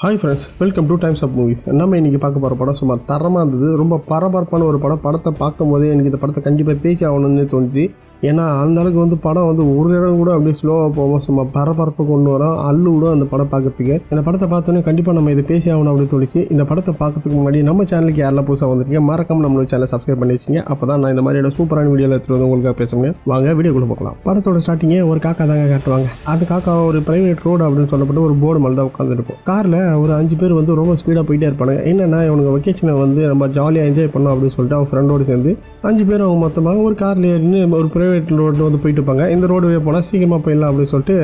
Hi friends, welcome to times of movies. நம்ம இன்றைக்கி பார்க்க போகிற படம் சும்மா தரமாக இருந்தது. ரொம்ப பரபரப்பான ஒரு படம். படத்தை பார்க்கும் போதே எனக்கு இந்த படத்தை கண்டிப்பாக பேசி ஆகணும்னு தோணுச்சு. ஏன்னா அந்தளவுக்கு படம் ஒரு இடம் கூட அப்படியே ஸ்லோவாக போவோம். சும்மா பரபரப்பை கொண்டு வரோம், அள்ளு விடும் அந்த படம் பார்க்கறதுக்கு. இந்த படத்தை பார்த்தோன்னே கண்டிப்பாக நம்ம இதை பேசி ஆகணும் அப்படின்னு தோணுச்சு. இந்த படத்தை பார்க்கறதுக்கு முன்னாடி நம்ம சேனலுக்கு யாரெல்லாம் புதுசாக வந்திருக்கீங்க மறக்காம நம்மளோட சேனலை சப்ஸ்கிரைப் பண்ணி வச்சிங்க. அப்போ தான் நான் இந்த மாதிரியோட சூப்பரான வீடியோவில் எடுத்துகிட்டு வந்து உங்களுக்காக பேசுவேன். வாங்க வீடியோக்குள்ளே பார்க்கலாம். படத்தோட ஸ்டார்டிங்கே ஒரு காக்கா தாங்க காட்டுவாங்க. அந்த காக்கா ஒரு பிரைவேட் ரோடு அப்படின்னு சொல்லப்பட்ட ஒரு போர்டு மேலே தான் உட்காந்துருக்கும். காரில் ஒரு 5 பேர் ரொம்ப ஸ்பீடாக போயிட்டே இருப்பாங்க. என்னென்னா இவனுக்கு வெக்கேஷனை நம்ம ஜாலியாக என்ஜாய் பண்ணோம் அப்படின்னு சொல்லிட்டு அவங்க ஃப்ரெண்டோடு சேர்ந்து 5 பேர் அவங்க மொத்தமாக ஒரு காரில் ஏறின்னு ஒரு பிரைவேட் ரோடு போயிட்டு இருப்பாங்க. இந்த ரோடு போனால் சீக்கிரமாக போயிடலாம் அப்படின்னு சொல்லிட்டு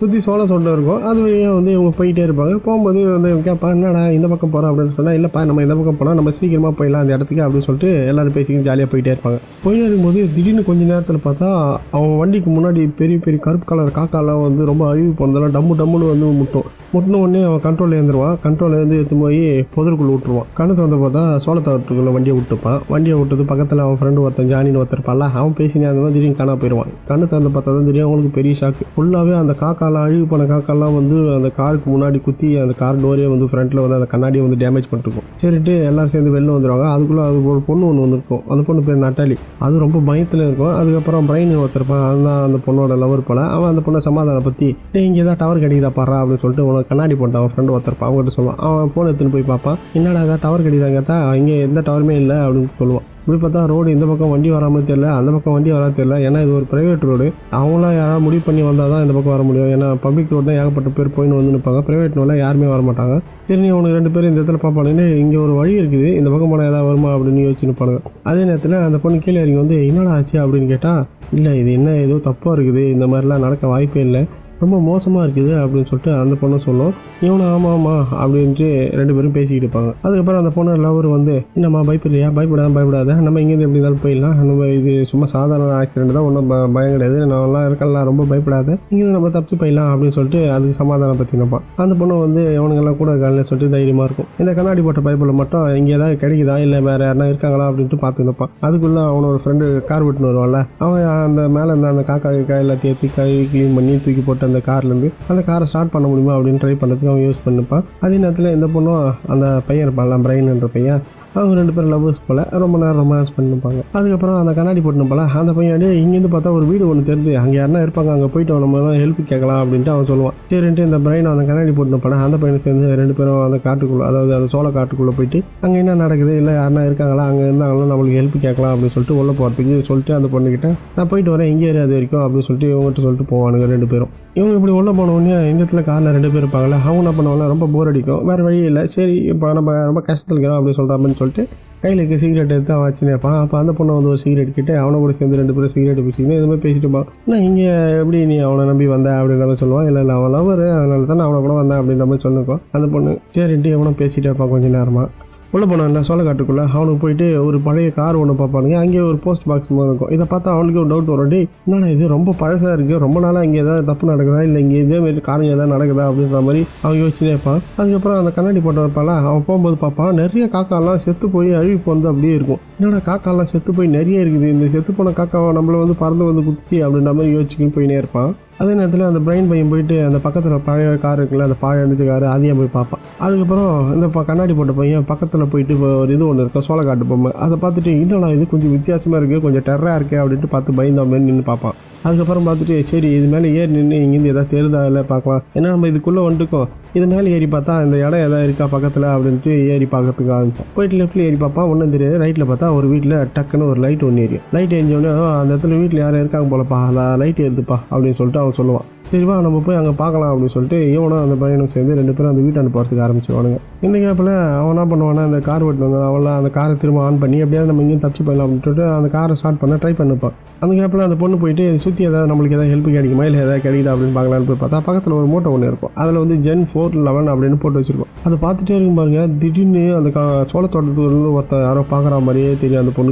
சுற்றி சோளம் இருக்கும். அது வழியாக இவங்க போயிட்டே இருப்பாங்க. போகும்போது இவங்க கேட்பா, என்னடா இந்த பக்கம் போகிறோம் அப்படின்னு சொன்னால், இல்லைப்பா நம்ம இந்த பக்கம் போனால் நம்ம சீக்கிரமாக போயிடலாம் அந்த இடத்துக்கு அப்படின்னு சொல்லிட்டு எல்லோரும் பேசிக்கிட்டு ஜாலியாக போயிட்டே இருப்பாங்க. போயிட்டே இருக்கும்போது திடீர்னு கொஞ்சம் நேரத்தில் பார்த்தா அவன் வண்டிக்கு முன்னாடி பெரிய பெரிய கருப்பு கலர் காக்காலாம் ரொம்ப அழிவு போனதெல்லாம் டம்முன்னு முட்டின உடனே அவன் கண்ட்ரோலில் எழுந்துருவான். கண்ட்ரோலில் எடுத்து போய் பொதற்குள்ளே விட்டுருவான். கணத்தை பார்த்தா சோளத்தாட்டுக்குள்ளே வண்டியை விட்டுப்பான். வண்டியை விட்டது பக்கத்தில் அவன் ஃப்ரெண்டு ஒருத்தன் ஜானின்னு ஒருத்தருப்பான்ல, அவன் பேசினே அந்த மாதிரி திடீர்னு காணா போயிடுவான். கண்ணு திறந்து பார்த்தா தான் தெரியும் அவங்களுக்கு பெரிய ஷாக்கு. ஃபுல்லாகவே அந்த காக்காலாம் அழிவு போன காக்காலாம் அந்த காருக்கு முன்னாடி குத்தி அந்த கார் டோரே ஃப்ரண்ட்டில் அந்த கண்ணாடியை டேமேஜ் பண்ணிருக்கும். சரிட்டு எல்லோரும் சேர்ந்து வெளில வந்துடுவாங்க. அதுக்குள்ளே அது ஒரு பொண்ணு ஒன்று வந்துருக்கும். அந்த பொண்ணு பேர் நட்டாலி. அது ரொம்ப பயத்தில் இருக்கும். அதுக்கப்புறம் பிரைன் ஒருத்தருப்பான். அதுதான் அந்த பொண்ணோட லவர் போல. அவன் அந்த பொண்ணை சமாதானம் பற்றி இங்கே தான் டவர் கிடைக்குதா பாடுறா அப்படின்னு சொல்லிட்டு உனக்கு கண்ணாடி போட்டான். அவன் ஃப்ரெண்டு ஒருத்தருப்பான். அவங்ககிட்ட சொல்லுவான். அவன் ஃபோன் எடுத்துன்னு போய் பார்ப்பான். என்னடா ஏதாவது டவர் கிடைக்குதாங்க கேட்டால் இங்கே எந்த டவருமே இல்லை அப்படின்னு சொல்லுவான். இப்படி பார்த்தா ரோடு இந்த பக்கம் வண்டி வராமல் தெரியல, அந்த பக்கம் வண்டி வராது தெரியல. ஏன்னா இது ஒரு ப்ரைவேட் ரோடு. அவங்களாம் யாராவது முடிவு பண்ணி வந்தால் தான் இந்த பக்கம் வர முடியும். ஏன்னா பப்ளிக் ரோடு தான் ஏகப்பட்ட பேர் போயின்னு நிற்பாங்க. ப்ரைவேட் ரோடில் யாருமே வர மாட்டாங்க. சரி, அவனுக்கு 2 பேரும் இந்த இடத்துல பார்ப்பானுன்னு இங்கே ஒரு வழி இருக்குது, இந்த பக்கம் போனால் ஏதாவது வருமா அப்படின்னு யோசிச்சு நிற்பானுங்க. அதே நேரத்தில் அந்த பொண்ணு கீழே இறங்கி என்னடா ஆச்சு அப்படின்னு கேட்டால், இல்லை இது என்ன ஏதோ தப்பாக இருக்குது, இந்த மாதிரிலாம் நடக்க வாய்ப்பே இல்லை, ரொம்ப மோசமாக இருக்குது அப்படின்னு சொல்லிட்டு அந்த பொண்ணு சொல்லும். இவனும் ஆமாம்மா அப்படின்ட்டு 2 பேரும் பேசிக்கிட்டு இருப்பாங்க. அதுக்கப்புறம் அந்த பொண்ணு லவர் என்னம்மா பயப்படுறியா, பயப்படாத நம்ம இங்கேருந்து எப்படி இருந்தாலும் போயிடலாம், நம்ம இது சும்மா சாதாரண ஆக்சிடென்ட் தான், ஒன்றும் பயம் கிடையாது, நான்லாம் இருக்கலாம், ரொம்ப பயப்படாத, இங்கேருந்து நம்ம தப்பிச்சு போயிடலாம் அப்படின்னு சொல்லிட்டு அதுக்கு சமாதானம் பற்றி நினைப்பான். அந்த பொண்ணு இவனுங்கெல்லாம் கூட இருக்காங்கன்னு சொல்லிட்டு தைரியமாக இருக்கும். இந்த கண்ணாடி போட்ட பைப்பில் மட்டும் இங்கே ஏதாவது கிடைக்குதா இல்லை வேறு யாருனா இருக்காங்களா அப்படின்ட்டு பார்த்து நிற்பான். அதுக்குள்ளே அவனோட ஃப்ரெண்டு கார் விட்டுன்னு வருவான்ல, அவன் அந்த மேலே இருந்த அந்த காக்கா எல்லாத்தையும் ஏற்றி கழுவி க்ளீன் பண்ணி தூக்கி போட்டு அந்த கார்லேருந்து அந்த காரை ஸ்டார்ட் பண்ண முடியுமா அப்படின்னு ட்ரை பண்ணுறதுக்கு அவன் யூஸ் பண்ணிப்பான். அதே நேரத்தில் இந்த பொண்ணும் அந்த பையன் இருப்பான்ல, பிரைன்ன்ற பையன், அவங்க 2 பேரும் லவ்வர்ஸ் போல் ரொம்ப நேரம் ரொமான்ஸ் பண்ணிப்பாங்க. அதுக்கப்புறம் அந்த கண்ணாடி போட்டுப்பால அந்த பையன் இங்கேருந்து பார்த்தா ஒரு வீடு ஒன்று தெரியுது, அங்கே யாருனா இருப்பாங்க, அங்கே போயிட்டு நம்ம ஹெல்ப் கேட்கலாம் அப்படின்ட்டு அவன் சொல்லுவான். சரின்ட்டு இந்த பிரைன் அந்த கண்ணாடி போட்டுப்பால அந்த பையனை சேர்ந்து 2 பேரும் அந்த காட்டுக்குள்ளே, அதாவது அந்த சோள காட்டுக்குள்ளே போயிட்டு அங்கே என்ன நடக்குது, இல்லை யாருனா இருக்காங்களா, அங்கே இருந்தாங்களோ நம்மளுக்கு ஹெல்ப் கேட்கலாம் அப்படின்னு சொல்லிட்டு உள்ளே போகிறதுக்கு சொல்லிட்டு அந்த பொண்ணுக்கிட்ட நான் போயிட்டு வரேன், இங்கே அது வரைக்கும் அப்படின்னு சொல்லிட்டு இவங்ககிட்ட சொல்லிட்டு போவானுங்க 2 பேரும். இவங்க இப்படி உள்ளே போனோடனே இந்த இடத்துல காரில் 2 பேர் இருப்பாங்களே, அவங்க என்ன பண்ணுவாங்க, ரொம்ப போர் அடிக்கும், வேறு வழி இல்லை, சரி இப்போ நம்ம ரொம்ப கஷ்டத்தில் இருக்கிறோம் அப்படின்னு சொல்கிறான்னு சொல்லிட்டு கையில் இருக்க சிகரெட் எடுத்து அவன் வச்சுனேப்பான். அப்போ அந்த பொண்ணை ஒரு சிகரெட் கிட்டே அவனை கூட சேர்ந்து 2 பேரும் சிகரெட் பிடிச்சிக்கணும் இது மாதிரி பேசிட்டு இருப்பான். நான் இங்கே எப்படி நீ அவனை நம்பி வந்த அப்படின்ற மாதிரி சொல்லுவான். இல்லை அவன் லவர், அதனால தான் அவனை கூட வந்தேன் அப்படின்ற மாதிரி சொல்லிருக்கோம். அந்த பொண்ணு சரின்ட்டு அவனை பேசிகிட்டே இருப்பான். கொஞ்சம் நேரமாக உள்ளே போனான்ல சோளக்காட்டுக்குள்ளே, அவனுக்கு போயிட்டு ஒரு பழைய கார் ஒன்று பார்ப்பானுங்க. அங்கேயே ஒரு போஸ்ட் பாக்ஸ் மாதிரி இருக்கும். இதை பார்த்தா அவனுக்கு ஒரு டவுட் வரும், என்னடா இது ரொம்ப பழசாக இருக்குது, ரொம்ப நாளாக இங்கே ஏதாவது தப்பு நடக்குதா, இல்லை இங்கே இதேமாரி காரியம் ஏதாவது நடக்குதா அப்படின்ற மாதிரி அவன் யோசிச்சுனே இருப்பான். அதுக்கப்புறம் அந்த கண்ணாடி போட்டு வைப்பால, அவன் போகும்போது பார்ப்பான் நிறைய காக்காலாம் செத்து போய் அழிவு அப்படியே இருக்கும். என்னடா காக்காலாம் செத்து போய் நிறைய இருக்குது, இந்த செத்து போன காக்காவை நம்மளை பறந்து குதிச்சு அப்படின்ற மாதிரி யோசிச்சுக்கின்னு போயினே இருப்பான். அதே நேரத்தில் அந்த பிரைன் பையன் போயிட்டு அந்த பக்கத்தில் பழைய கார் இருக்குல்ல, அந்த பழைய அடிச்ச கார், அதையும் போய் பார்ப்பான். அதுக்கப்புறம் இந்த கண்ணாடி போட்ட பையன் பக்கத்தில் போயிட்டு ஒரு இது ஒன்று இருக்கும், சோளக்காட்டு பொம்மை, அதை பார்த்துட்டு என்னடா இது கொஞ்சம் வித்தியாசமாக இருக்குது, கொஞ்சம் டெரராக இருக்கே அப்படின்ட்டு பார்த்து பயந்த மாதிரி நின்று பார்ப்பான். அதுக்கப்புறம் பார்த்துட்டு சரி இது மேலே ஏறி நின்று இங்கேருந்து எதாவது தெரியுதா இல்லை பார்க்கலாம், ஏன்னா நம்ம இதுக்குள்ளே வந்துட்டுக்கோம், இது மேலே ஏறி பார்த்தா இந்த இடம் எதாவது இருக்கா பக்கத்தில் அப்படின்ட்டு ஏறி பார்க்கறதுக்கு ஆரம்பிப்போம். போயிட்டு லெஃப்ட்டில் ஏறி பார்ப்பான், ஒன்றும் தெரியாது. ரைட்டில் பார்த்தா ஒரு வீட்டில் டக்குன்னு ஒரு லைட் ஒன்று எரியும். லைட் எரிஞ்சோடனே அந்த இடத்துல வீட்டில் யாரும் இருக்காங்க போலப்பா, லைட் எரிதுப்பா அப்படின்னு சொல்லிட்டு அவன் சொல்லுவான். சரிவா நம்ம போய் அங்கே பார்க்கலாம் அப்படின்னு சொல்லிட்டு இவனும் அந்த பையனும் சேர்ந்து 2 பேரும் அந்த வீட்டாண்டு போகிறதுக்கு ஆரம்பிச்சுவானுங்க. இந்த கேப்பில் அவன் என்ன பண்ணுவானா, அந்த கார் வெட்டு வந்து அவெல்லாம் அந்த காரை திரும்ப ஆன் பண்ணி எப்படியாவது நம்ம இங்கேயும் தப்பிச்சு போயிடலாம் அப்படின்னு சொல்லிட்டு அந்த காரை ஸ்டார்ட் பண்ண ட்ரை பண்ணிப்பான். அந்த கேப்பில் அந்த பொண்ணு போயிட்டு சுற்றி ஏதாவது நம்மளுக்கு எதாவது ஹெல்ப் கிடைக்குமா இல்லை எதாவது கிடைக்குதா அப்படின்னு பார்க்கலான்னு போய் பார்த்தா பக்கத்தில் ஒரு மூட்டை ஒன்று இருக்கும். அதில் Gen 411 அப்படின்னு போட்டு வச்சுருக்கோம். அதை பார்த்துட்டே இருக்கும் பாருங்க. திடீர்னு அந்த சோளத்தோட்டத்துக்கு ஒருத்தர் யாரோ பார்க்குற மாதிரியே தெரியும்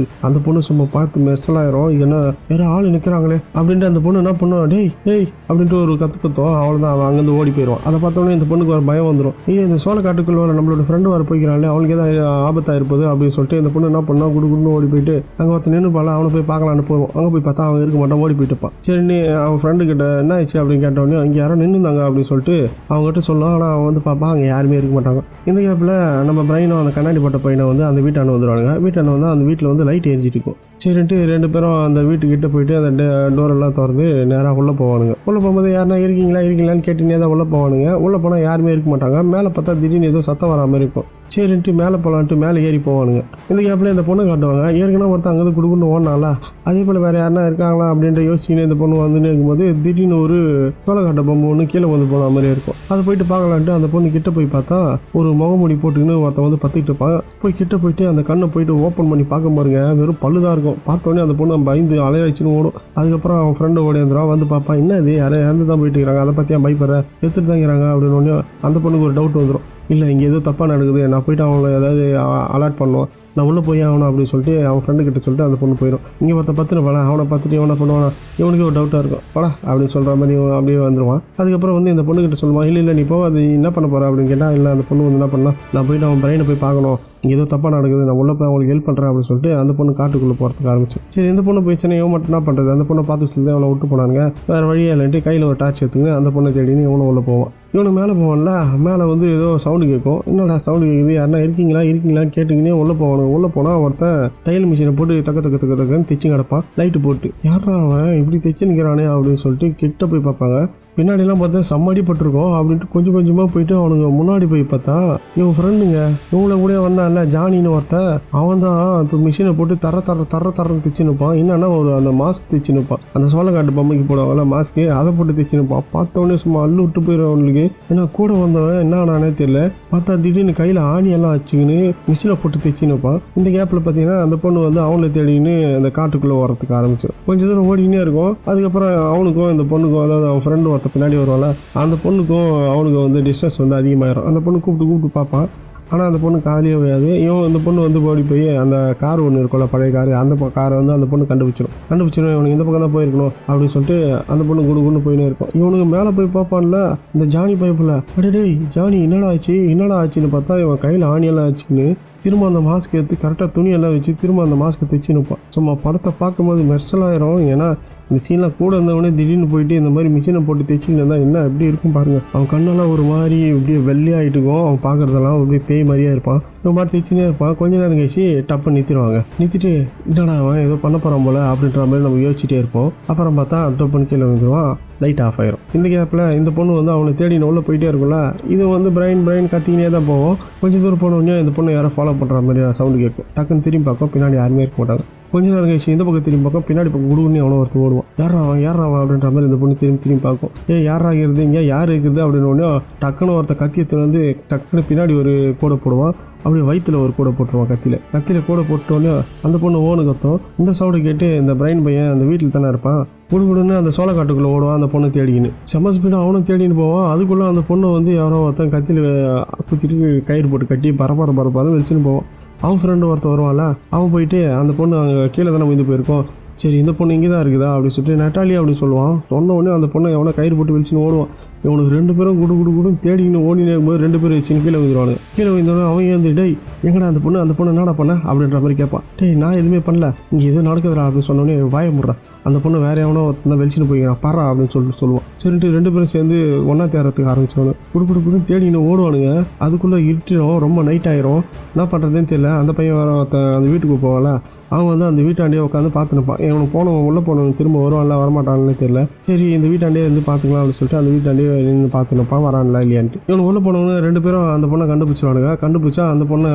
அந்த பொண்ணு சும்மா பார்த்து மெர்சலாயிரும், ஏன்னா வேறு ஆள் நிற்கிறாங்களே அப்படின்ட்டு அந்த பொண்ணு என்ன பண்ணுவோம், டேய் அப்படின்ட்டு ஒரு கற்றுக்கத்தோம் அவ்வளோதான், அவன் அங்கேருந்து ஓடி போயிடுவான். அதை பார்த்தோன்னே இந்த பொண்ணுக்கு ஒரு பயம் வந்துடும். இந்த சோளக்காட்டுக்குள்ள நம்மளோட ஃப்ரெண்டு வர போய்க்கிறாங்களே, அவனுக்கு ஏதாவது ஆபத்தாக இருப்பது அப்படின்னு சொல்லிட்டு இந்த பொண்ணு என்ன பண்ணா குடுன்னு ஓடி போயிட்டு அங்கே ஒருத்தர் நின்று பால அவனை போய் பார்க்கலான்னு போவோம். அங்கே போய் பார்த்தா அவன் இருக்க மாட்டான், ஓடி போயிட்டுப்பான். சரின்னு அவன் ஃப்ரெண்டு கிட்ட என்ன ஆச்சு அப்படின்னு கேட்டோடனே அங்கே யாரோ நின்றுந்தாங்க அப்படின்னு சொல்லிட்டு அவங்ககிட்ட சொல்லலாம். ஆனால் அவன் வந்து பார்ப்பான் அங்கே யாருமே இருக்க மாட்டாங்க. இந்த கேப்பில் நம்ம பிரைனும் அந்த கண்ணாடி போட்ட பையனை வந்து அந்த வீட்டாண்ட வந்துடுவானுங்க. வீட்டாண்ட வந்து அந்த வீட்டில் வந்து லைட் எரிஞ்சிட்டு இருக்கும். சரின்ட்டு 2 பேரும் அந்த வீட்டுக்கிட்ட போயிட்டு அந்த டோரெல்லாம் திறந்து நேராக உள்ளே போவானுங்க. உள்ளே போகும்போது யாருனா இருக்கீங்களான்னு கேட்டுனே தான் உள்ளே போவானுங்க. உள்ளே போனால் யாருமே இருக்க மாட்டாங்க. மேலே பார்த்தா திடீர்னு ஏதோ சத்தம் வர மாதிரி இருக்கும். சரின்ட்டு மேலே போகலான்ட்டு மேலே ஏறி போவானுங்க. இந்த கேப்பில் இந்த பொண்ணு காட்டுவாங்க. ஏற்கனவே ஒருத்தர் அங்கேருந்து குடுக்குன்னு ஓடனால அதே போல் வேறு யாருனா இருக்காங்களா அப்படின்ற யோசிச்சுன்னு இந்த பொண்ணு வந்துன்னு இருக்கும்போது திடீர்னு ஒரு சோளக்காட்டை பொம்மை ஒன்று கீழே வந்து போன மாதிரி இருக்கும். அதை போயிட்டு பார்க்கலான்ட்டு அந்த பொண்ணு கிட்ட போய் பார்த்தா ஒரு முகமூடி போட்டுக்கின்னு ஒருத்தன் வந்து பற்றிக்கிட்டு இருப்பான். போய் கிட்ட போயிட்டு அந்த கண்ணை போயிட்டு ஓப்பன் பண்ணி பார்க்க பாருங்க, வெறும் பல்லுதான் இருக்கும். பார்த்தோன்னே அந்த பொண்ணு பயந்து அலையாச்சுன்னு ஓடும். அதுக்கப்புறம் அவன் ஃப்ரெண்டு ஓடியாந்துடும். வந்து பார்ப்பான், என்ன இது யாரும் இறந்து தான் போயிட்டு இருக்கிறாங்க, அதை பற்றியா பயப்படுற, எடுத்துட்டு தான் இருக்கிறாங்க அப்படின்னு. அந்த பொண்ணுக்கு ஒரு டவுட் வந்துடும். இல்லை இங்கே எதுவும் தப்பாக நடக்குது, நான் போய்ட்டு அவங்கள ஏதாவது அலர்ட் பண்ணுவோம், நான் உள்ளே போய் ஆகணும் அப்படின்னு சொல்லிட்டு அவன் ஃப்ரெண்டு கிட்ட சொல்லிட்டு அந்த பொண்ணு போயிடும். இங்கே ஒருத்த பத்துன்னு பல அவனை பார்த்துட்டு இவனை பண்ணுவானா, இவனுக்கு ஒரு டவுட்டாக இருக்கும், படா அப்படின்னு சொல்கிற மாதிரி அப்படியே வந்துடுவான். அதுக்கப்புறம் வந்து இந்த பொண்ணு கிட்ட சொல்லுவான், இல்லை நீ போக அது என்ன பண்ண போகிற அப்படின்னு கேட்டால், இல்லை அந்த பொண்ணு வந்து என்ன பண்ணால், நான் போய்ட்டு அவன் பிரைனை போய் பார்க்கணும், இங்கே ஏதோ தப்பாக நடக்குது, நான் உள்ளே போய் அவங்களுக்கு ஹெல்ப் பண்ணுறேன் அப்படின்னு சொல்லிட்டு அந்த பொண்ணு காட்டுக்குள்ளே போகிறதுக்கு ஆரம்பிச்சு. சரி இந்த பொண்ணு போயிடுச்சுன்னா இவன் மட்டும் என்ன பண்ணுறது, அந்த பொண்ணை பார்த்து சொல்லி அவனை விட்டு போனாங்க. வேறு வழியாக இல்லைன்ட்டு கையில் ஒரு டார்ச் எடுத்துங்க அந்த பொண்ணை தேடின்னு இவனை உள்ளே போவான். இவனுக்கு மேலே போவான்ல, மேலே வந்து ஏதோ சவுண்டு கேட்கும். என்னடா சவுண்டு கேட்குது, யாருன்னா இருக்கீங்களான்னு கேட்டுக்கினே உள்ளே போவானுங்க. உள்ளே போனால் ஒருத்தன் தையல் மிஷினை போட்டு தக்கன்னு தைச்சு கிடப்பான் லைட்டு போட்டு. யாரா அவன் இப்படி தைச்சு நிற்கிறானே அப்படின்னு சொல்லிட்டு கிட்ட போய் பார்ப்பாங்க. பின்னாடிலாம் பார்த்தா செம்மடிப்பட்டிருக்கோம் அப்படின்ட்டு கொஞ்சம் கொஞ்சமாக போயிட்டு அவனுங்க முன்னாடி போய் பார்த்தா இவன் ஃப்ரெண்டுங்க இவங்கள கூட வந்தான்ல ஜானின்னு ஒருத்தன், அவன் தான் இப்போ மிஷினை போட்டு தரன்னு தைச்சு நிற்பான். என்னன்னா ஒரு அந்த மாஸ்க் தைச்சு நிற்பான், அந்த சோளக்காட்டு பொம்மைக்கு போடுவாங்கல்ல மாஸ்க்கு, அதை போட்டு தைச்சு நிற்பான். பார்த்தவொடனே சும்மா அள்ளு விட்டு போயிடும் அவனுக்கு. ஏன்னா கூட வந்தவன் என்ன ஆனானே தெரியல. பார்த்தா திடீர்னு கையில் ஆணியெல்லாம் வச்சுக்கின்னு மிஷினை போட்டு தைச்சு நிற்பான். இந்த கேப்பில் பார்த்தீங்கன்னா அந்த பொண்ணு வந்து அவனை தேடின்னு அந்த காட்டுக்குள்ளே ஓரத்துக்கு ஆரம்பிச்சிடும். கொஞ்சம் தூரம் ஓடிக்கினே இருக்கும். அதுக்கப்புறம் அவனுக்கும் இந்த பொண்ணுக்கும், அதாவது அவன் ஃப்ரெண்டு பின்னாடி வருவாள், அந்த பொண்ணுக்கும் அவனுக்கு வந்து டிஸ்டன்ஸ் வந்து அதிகமாகிடும். அந்த பொண்ணு கூப்பிட்டு பார்ப்பான். ஆனால் அந்த பொண்ணு காலையே போயாது. இவன் இந்த பொண்ணு வந்து ஓடி போய் அந்த கார் ஒன்று இருக்கும்ல பழைய கார், அந்த காரை வந்து அந்த பொண்ணு கண்டுபிடிச்சிடும். இவனுக்கு இந்த பக்கம் தான் போயிருக்கணும் அப்படின்னு சொல்லிட்டு அந்த பொண்ணு குடுன்னு போயினே இருக்கும். இவனுக்கு மேலே போய் பார்ப்பான்ல இந்த ஜானி பைப்பில், அடே ஜானி என்னடா ஆச்சுன்னு பார்த்தா இவன் கையில் ஆணியெல்லாம் ஆச்சுன்னு திரும்ப அந்த மாஸ்க் எடுத்து கரெக்டாக துணியெல்லாம் வச்சு திரும்ப அந்த மாஸ்க்கை தைச்சு நிற்பான். சும்மா படத்தை பார்க்கும்போது மெர்சலாயிரும். ஏன்னா இந்த சீன்லாம் கூட இருந்தவொடனே திடீர்னு போயிட்டு இந்த மாதிரி மிஷினை போட்டு தைச்சிக்கிட்டு இருந்தால் என்ன எப்படி இருக்கும் பாருங்கள். அவன் கண்ணெல்லாம் ஒரு மாதிரி இப்படியே வெள்ளையாகிட்டு இருக்கும். அவன் பார்க்குறதெல்லாம் அப்படியே பேய் மாதிரியே இருப்பான். இந்த மாதிரி தைச்சினே இருப்பான். கொஞ்ச நேரம் கழிச்சு டப்பை நிறுத்திட்டு என்னடா அவன் ஏதோ பண்ண போகிறான் போல அப்படின்ற மாதிரி நம்ம யோசிச்சுட்டே இருப்போம். அப்புறம் பார்த்தா டப்புன்னு கீழே வந்துடுவான், லைட் ஆஃப் ஆயிரும். இந்த கேப்பில் இந்த பொண்ணு வந்து அவனை தேடின உள்ள போயிட்டே இருக்கும்ல, இது வந்து பிரைன் கத்திக்கினே தான் போவோம். கொஞ்சம் தூரம் போனோடனே இந்த பொண்ணு யாரோ ஃபாலோ பண்ணுற மாதிரி சவுண்டு கேட்கும். டக்குன்னு திரும்பி பார்க்கும், பின்னாடி யாருமே இருக்க மாட்டாங்க. கொஞ்ச நேரம் கழிச்சு இந்த பக்கம் திரும்பி பார்க்கும், பின்னாடி பக்கம் குடுன்னு அவனை ஒருத்தர் ஓடுவான். யாரா அவன் அப்படின்ற மாதிரி இந்த பொண்ணு திரும்பி பார்க்கும். யாரா இருக்குது இங்கே யார் இருக்குது அப்படின்னு டக்குன்னு ஒருத்தர் கத்தியத்தில் வந்து டக்குன்னு பின்னாடி ஒரு கூடை போடுவான். அப்படியே வயிற்றுல ஒரு கூடை போட்டுருவான். கத்தியில் கூடை போட்டோன்னே அந்த பொண்ணு ஓனு கத்தும். இந்த சவுண்டை கேட்டு இந்த பிரைன் பையன் அந்த வீட்டில் தானே இருப்பான், குடுன்னு அந்த சோளக்காட்டுக்குள்ளே ஓடுவான். அந்த பொண்ணை தேடிக்கின்னு செம்ம ஸ்பீடாக அவனும் தேடின்னு போவான். அதுக்குள்ளே அந்த பொண்ணை வந்து யாரோ ஒருத்தன் கத்தியில் குத்திட்டு கயிறு போட்டு கட்டி பரப்பாரம் வச்சுன்னு போவான். அவன் ஃப்ரெண்டு ஒருத்தர் வருவான்ல, அவன் போயிட்டு அந்த பொண்ணு அங்கே கீழே தானே வந்து போயிருக்கோம், சரி இந்த பொண்ணு இங்கே தான் இருக்குதா அப்படின்னு சொல்லிட்டு நட்டாலி அப்படின்னு சொல்லுவான். சொன்ன உடனே அந்த பொண்ணை எவனை கயிறு போட்டு வெளிச்சுன்னு ஓடுவான். இவனுக்கு 2 பேரும் குடு தேடிக்கின்னு ஓடினே இருக்கும்போது 2 பேர் வச்சுன்னு கீழே விழுந்துருவாங்க. கீழே விழுந்தோடனே அவன் ஏந்து டேய் எங்கடா அந்த பொண்ணு என்னடா பண்ண அப்படின்ற மாதிரி கேட்பான். டேய் நான் எதுவுமே பண்ணல, இங்கே எதுவும் நடக்குதுடா அப்படின்னு சொன்னோடனே வாய முடுறான். அந்த பொண்ணு வேற எவனோ ஒருத்தன் வெளிச்சுன்னு போய்க்கிறான் பாரா அப்படின்னு சொல்லுவான். சரின்ட்டு 2 பேரும் சேர்ந்து ஒன்றா தேடுறதுக்கு ஆரம்பிச்சவனு குடுன்னு தேடின்னு ஓடுவானுங்க. அதுக்குள்ளே இருட்டிடும், ரொம்ப நைட் ஆயிரும். என்ன பண்ணுறதுன்னு தெரியல. அந்த பையன் வேற அந்த வீட்டுக்கு போவான்ல, அவன் வந்து அந்த வீட்டாண்டியே உட்காந்து பார்த்துனுப்பான். இவனுக்கு போனவன் உள்ளே போனவன் திரும்ப வருவான்ல வரமாட்டான்னு தெரியல. சரி இந்த வீட்டாண்டியே இருந்து பார்த்துக்கலாம் அப்படின்னு சொல்லிட்டு அந்த வீட்டாண்டியே நின்று பார்த்துனுப்பான் வரான்ல இல்லையான்ட்டு. இவனு உள்ளே போனவங்க 2 பேரும் அந்த பொண்ணை கண்டுபிடிச்சா அந்த பொண்ணை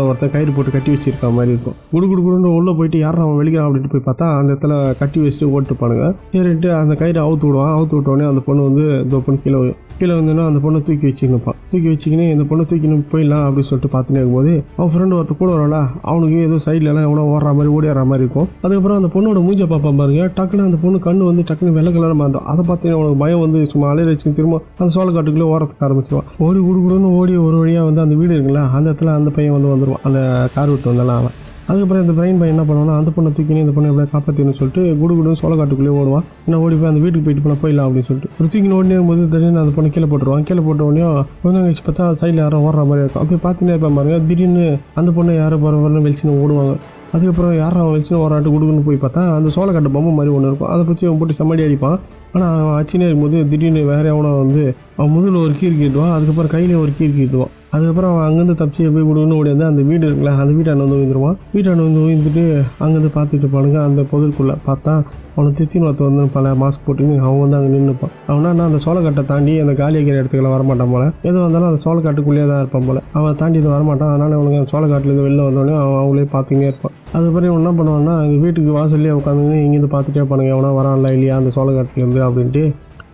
ஒருத்தன் கயிறு போட்டு கட்டி வச்சிருக்க மாதிரி இருக்கும். குடுன்னு உள்ளே போயிட்டு யாரும் அவன் வெளிக்கிறான் அப்படின்ட்டு போய் பார்த்தா அந்த இடத்துல கட்டி வச்சுட்டு ஓட்டுப்பானுங்க. சரின்ட்டு அந்த கயிறு அவுத்து விட்டோடனே அந்த பொண்ணு வந்து இந்த பொண்ணு கீழே வந்தோன்னா அந்த பொண்ணை தூக்கி வச்சுக்கின்னு இந்த பொண்ணை தூக்கின்னு போயிடலாம் அப்படின்னு சொல்லிட்டு பார்த்துனே இருக்கும்போது அவன் ஃப்ரெண்டு ஒருத்த கூட வரல, அவனுக்கு ஏதோ சைட்லலாம் எவனோ ஓடுற மாதிரி ஓடிடுற மாதிரி இருக்கும். அதுக்கப்புறம் அந்த பொண்ணோட மூஞ்சை பார்ப்பான் பாருங்க, டக்குன்னு அந்த பொண்ணு கண்ணு வந்து டக்குன்னு வெள்ளை கலர் மாட்டோம். அதை பார்த்து அவனுக்கு பயம் வந்து சும்மா அலையில வச்சு திரும்ப அந்த சோளக்காட்டுக்குள்ளே ஓரத்துக்கு ஆரம்பிச்சிருவான். ஓடி குடுன்னு ஓடி ஒரு வழியாக வந்து அந்த வீடு இருக்குல்ல அந்த இடத்துல அந்த பையன் வந்துடுவான். அந்த கார் விட்டு வந்தாலும் அதுக்கப்புறம் இந்த பிரைன் பையன் என்ன பண்ணுவானா அந்த பொண்ணை தூக்கினே இந்த பொண்ணை எப்படியா காப்பாற்றினு சொல்லிட்டு குடு சோளக்காட்டுக்குள்ளேயே ஓடுவான். என்ன ஓடி போய் அந்த வீட்டுக்கு போயிட்டு போயிடலாம் அப்படின்னு சொல்லிட்டு ஒரு தூக்கின்னு ஓடினே இருக்கும்போது திடீர்னு அந்த பொண்ணு கீழே போட்டுருவான். கீழே போட்ட உடனே கொஞ்சம் கழிச்சு பார்த்தா சைடில் யாரும் ஓடுற மாதிரி இருக்கும். அப்படியே பார்த்தீங்கன்னா இருப்பான் பாருங்க. திடீர்னு அந்த பொண்ணு யாரும் பரவாயில்ல வெளிச்சுன்னு ஓடுவாங்க. அதுக்கப்புறம் யாரும் வெளிச்சுன்னு ஓராட்டு குடுக்குன்னு போய் பார்த்தா அந்த சோளக்காட்டு பொம்மை மாதிரி ஒன்று இருக்கும். அதை பற்றி அவன் போட்டு சமாளி அடிப்பான். ஆனால் அவன் அச்சினே இருக்கும்போது திடீர்னு வேற எவனோ வந்து அவன் முதல்ல ஒரு கீர் கீட்டுவான். அதுக்கப்புறம் கையிலே ஒரு கீர் கீட்டுவான். அதுக்கப்புறம் அவன் அங்கேருந்து தப்பிச்சு போய் கொடுக்குன்னு ஓடி வந்து அந்த வீடு இருக்குல்ல அந்த வீட்டாண்ட வந்து விழுந்துருவான். வீட்டாண்ட வந்து விழுந்துட்டு அங்கேருந்து பார்த்துட்டு பானுங்க. அந்த பொதுக்குள்ளே பார்த்தா அவனை தித்தின்னு ஒருத்த வந்து பல மாஸ்க் போட்டுன்னு அவன் வந்து அங்கே நின்றுப்பான். அவனா அந்த சோளக்காட்டை தாண்டி அந்த காலி வைக்கிற இடத்துக்குள்ள வரமாட்டான் போல. எது வந்தாலும் அந்த சோளக்காட்டுக்குள்ளேயே தான் இருப்பான் போல. அவன் தாண்டி இது வரமாட்டான். அதனால அவனுக்கு அந்த சோளக்காட்டிலேருந்து வெளில வந்தோடனே அவன் அவங்களே பார்த்துக்கிட்டே இருப்பான். அதுக்கப்புறம் என்ன பண்ணுவான்னா அந்த வீட்டுக்கு வாசல்லே உட்காந்துன்னு இங்கேருந்து பார்த்துட்டே இருப்பானுங்க. எவனா வரான்ல இல்லையா அந்த சோளக்காட்டுலேருந்து அப்படின்ட்டு.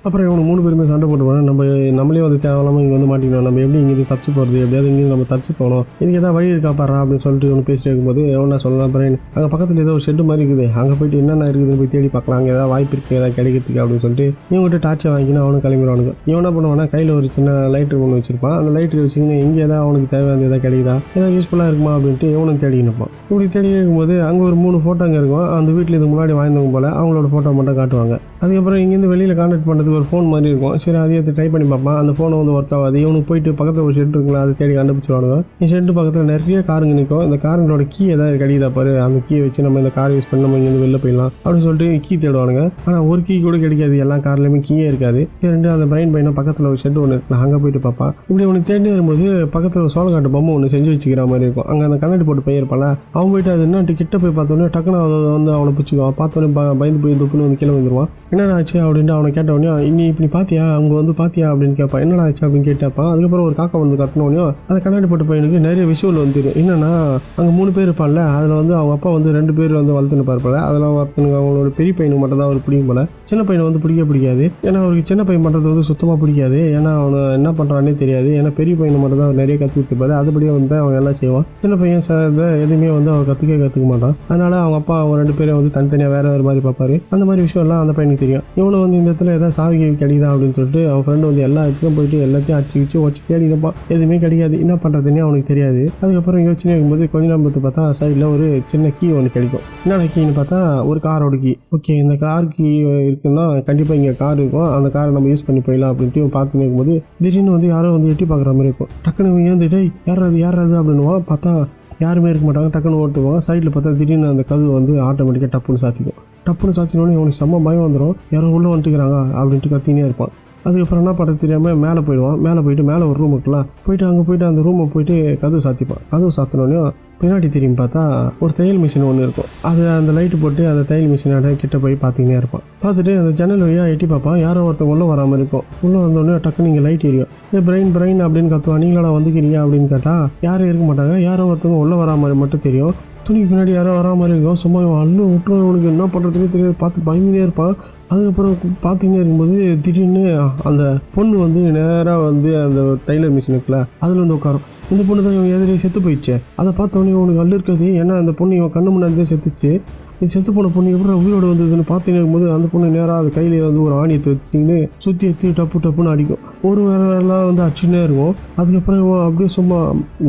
அப்புறம் இவனு 3 பேருமே சண்டை போட்டுவாங்க. நம்மளே வந்து தேவையில்லாமல் இங்கே வந்து மாட்டிக்கணும். நம்ம எப்படி இங்கேருந்து தப்பிச்சு போகிறது, எப்படியாவது இங்கேருந்து நம்ம தப்பிச்சு போகணும், இதுக்கு ஏதாவது வழி இருக்கா பாரு அப்படின்னு சொல்லிட்டு இவனு பேசிட்டு இருக்கும்போது எவனா சொல்லலாம் பிரைன் அங்கே பக்கத்தில் ஏதோ ஒரு ஷெட்டு மாதிரி இருக்குது, அங்கே போயிட்டு என்னென்ன இருக்குதுன்னு போய் தேடி பார்க்கலாம், அங்கே ஏதாவது வாய்ப்பு இருக்குது ஏதாவது கிடைக்கிறதுக்கு அப்படின்னு சொல்லிட்டு இவங்ககிட்ட டார்ச்சை வாங்கினா அவனு கிளம்பிடுவானுங்க. இவன் என்ன பண்ணுவானா கையில் ஒரு சின்ன லைட்ரு ஒன்று வச்சிருப்பான். அந்த லைட்ரு வச்சுக்கின்னு எங்கே ஏதாவது அவனுக்கு தேவையானது எதாவது கிடைக்குதா, ஏதாவது யூஸ்ஃபுல்லாக இருக்குமா அப்படின்ட்டு இவனும் தேடி நிற்பான். இப்படி தேடி இருக்கும்போது அங்கே ஒரு 3 ஃபோட்டோங்க இருக்கும். அந்த வீட்டில் இதுக்கு முன்னாடி வாழ்ந்தவங்க போல் அவங்களோட ஃபோட்டோ மட்டும் காட்டுவாங்க. அதுக்கப்புறம் இங்கேருந்து வெளியில் கான்டாக்ட் பண்ணுறதுக்கு ஒரு ஃபோன் மாதிரி இருக்கும். சரி அதை எடுத்து ட்ரை பண்ணி பார்ப்பான். அந்த ஃபோனை வந்து ஒர்க் ஆகாது. இவனுக்கு போயிட்டு பக்கத்தில் ஒரு ஷெட் இருக்குங்களா அதை தேடி கண்டுபிடிச்சிடுவானுங்க. இந்த ஷெட்டு பக்கத்தில் நிறைய காருங்க நிற்கும். இந்த காருங்களோட கீ ஏதாவது கிடைக்குதா பாரு, அந்த கீயை வச்சு நம்ம இந்த காரை யூஸ் பண்ணி நம்ம இங்கேருந்து வெளில போயிடலாம் அப்படின்னு சொல்லிட்டு கீ தேடுவானுங்க. ஆனால் ஒரு கீ கூட கிடைக்காது. எல்லா கார்லையுமே கீயே இருக்காது. ரெண்டு அந்த பிரைன் பையனை பக்கத்தில் ஒரு ஷெட் ஒன்று இருக்குல்ல அங்கே போயிட்டு பார்ப்பான். இப்படி அவனுக்கு தேடி வரும்போது பக்கத்தில் ஒரு சோளக்காட்டு பொம்மை ஒன்று செஞ்சு வச்சுக்கிற மாதிரி இருக்கும். அங்கே அந்த கண்ணாடி போட்டு போயிருப்பால அவன் போயிட்டு அது என்ன கிட்ட போய் பார்த்தோன்னே டக்குன்னு அதை வந்து அவனை பிடிச்சிக்குவான். பார்த்தோன்னே பயந்து போய் துப்புன்னு வந்து கீழே வந்துடுவான். என்னடா ஆச்சு அப்படின்ட்டு அவனை கேட்டவொடனே இன்னி இப்படி பார்த்தியா அவங்க வந்து பார்த்தியா அப்படின்னு கேட்பான். என்னடா ஆச்சு அப்படின்னு கேட்டாப்பான். அதுக்கப்புறம் ஒரு காக்கா வந்து கத்தினோடனே அந்த கண்ணாடி போட்ட பையனுக்கு நிறைய விஷுவல் வந்துடும். என்னன்னா அங்கே 3 பேர் இருப்பான்ல அதில் வந்து அவங்க அப்பா வந்து 2 பேர் வந்து வளர்த்துன்னு பார்ப்பல. அதெல்லாம் ஒருத்தனுக்கு அவங்களோட பெரிய பையனுக்கு மட்டும் தான் அவர் பிடிக்கும் போல. சின்ன பையனை வந்து பிடிக்காது. ஏன்னா அவருக்கு சின்ன பையன் பண்ணுறது வந்து சுத்தமாக பிடிக்காது. ஏன்னா அவனை என்ன பண்ணுறானே தெரியாது. ஏன்னா பெரிய பையனை மட்டும் தான் அவர் நிறைய கற்றுக்கிட்டுப்பாரு. அதுபடியே வந்து அவன் எல்லாம் செய்வான். சின்ன பையன் எதுவுமே வந்து அவர் கற்றுக்க மாட்டான். அதனால அவங்க அப்பா அவங்க 2 பேரும் வந்து தனித்தனியாக வேறு மாதிரி பார்ப்பாரு. அந்த மாதிரி விஷயம்லாம் அந்த பையனுக்கு தெரியும். இவனு வந்து இந்த இடத்துல ஏதாவது சாவி கிடைக்குதா அப்படின்னு சொல்லிட்டு அவன் ஃப்ரெண்டு வந்து எல்லா இடத்துக்கும் போயிட்டு எல்லாத்தையும் அடிச்சு வச்சு தேடி நிற்பான். எதுவுமே கிடைக்காது. என்ன பண்ணுறதுன்னே அவனுக்கு தெரியாது. அதுக்கப்புறம் யோசனை இருக்கும்போது கொஞ்ச நேரம் பார்த்தா சைடில் ஒரு சின்ன கீ ஒன்று கிடைக்கும். என்னென்ன கீன்னு பார்த்தா ஒரு காரோட கீ. ஓகே இந்த கார் கீ இருக்குன்னா கண்டிப்பாக இங்கே கார் இருக்கும், அந்த காரை நம்ம யூஸ் பண்ணி போயிடலாம் அப்படின்ட்டு பார்த்துன்னு இருக்கும்போது திடீர்னு வந்து யாரோ வந்து எட்டி பார்க்குற மாதிரி இருக்கும். டக்குன்னு ஏந்துட்டு யாராது அப்படின்னுவான். பார்த்தா யாருமே இருக்க மாட்டாங்க. டக்குன்னு ஓட்டுவாங்க. சைடில் பார்த்தா திடீர்னு அந்த கதவு வந்து ஆட்டோமேட்டிக்காக டப்புன்னு சாத்தினோடனே அவனுக்கு செம்ம பயம் வந்துடும். யாரோ உள்ளே வந்துட்டுக்கிறாங்க அப்படின்ட்டு கத்தினே இருப்பான். அதுக்கப்புறம் என்ன பண்ணுறது தெரியாமல் மேலே போயிடுவான். மேலே ஒரு ரூம் இருக்கலாம். அங்கே போயிட்டு அந்த ரூமை போயிட்டு கதவு சாத்திப்பான். கதவு சாத்தினோடனே பின்னாடி திரும்பி பார்த்தா ஒரு தையல் மிஷின் ஒன்று இருக்கும். அது அந்த லைட்டு போட்டு அந்த தையல் மிஷினோட கிட்ட போய் பார்த்துக்கினே இருப்பான். பார்த்துட்டு அந்த ஜன்னல் வழியாக எட்டி பார்ப்பான். யாரோ ஒருத்தவங்க உள்ளே வராமல் இருக்கும். உள்ளே வந்தோடனே டக்குன்னு இங்கே லைட் எரியும். பிரைன் அப்படின்னு கத்துவான். நீங்களா வந்துக்கிறீங்க அப்படின்னு கேட்டால் யாரும் இருக்க மாட்டாங்க. யாரோ ஒருத்தவங்க உள்ளே வரா மாதிரி மட்டும் தெரியும். துணிக்கு பின்னாடி யாரோ வரா மாதிரி இருக்கும். சும்மா அள்ளு விட்டுருவோம். இவனுக்கு என்ன பண்ணுறதுனே தெரியாது. பார்த்து பயந்துனே இருப்பான். அதுக்கப்புறம் பார்த்துக்கிட்டே இருக்கும்போது திடீர்னு அந்த பொண்ணு வந்து நேராக வந்து அந்த டைலர் மிஷின் இருக்குல்ல அதில் வந்து உட்காரும். இந்த பொண்ணு தான் இவன் எதிரே செத்து போயிடுச்சு. அதை பார்த்தோன்னே இவனுக்கு அள்ளு இருக்காது. ஏன்னா அந்த பொண்ணு இவன் கண்ணு முன்னாடி தான் செத்துச்சு. இது செத்து போன பொண்ணு எப்படி உயிரோடு வந்ததுன்னு பார்த்துன்னு இருக்கும்போது அந்த பொண்ணு நேராக அது கையிலே வந்து ஒரு ஆணியத்தை வச்சுக்கின்னு சுற்றி டப்புன்னு அடிக்கும். ஒரு வேறெல்லாம் வந்து அடிச்சுன்னே இருக்கும். அதுக்கப்புறம் இவன் அப்படியே சும்மா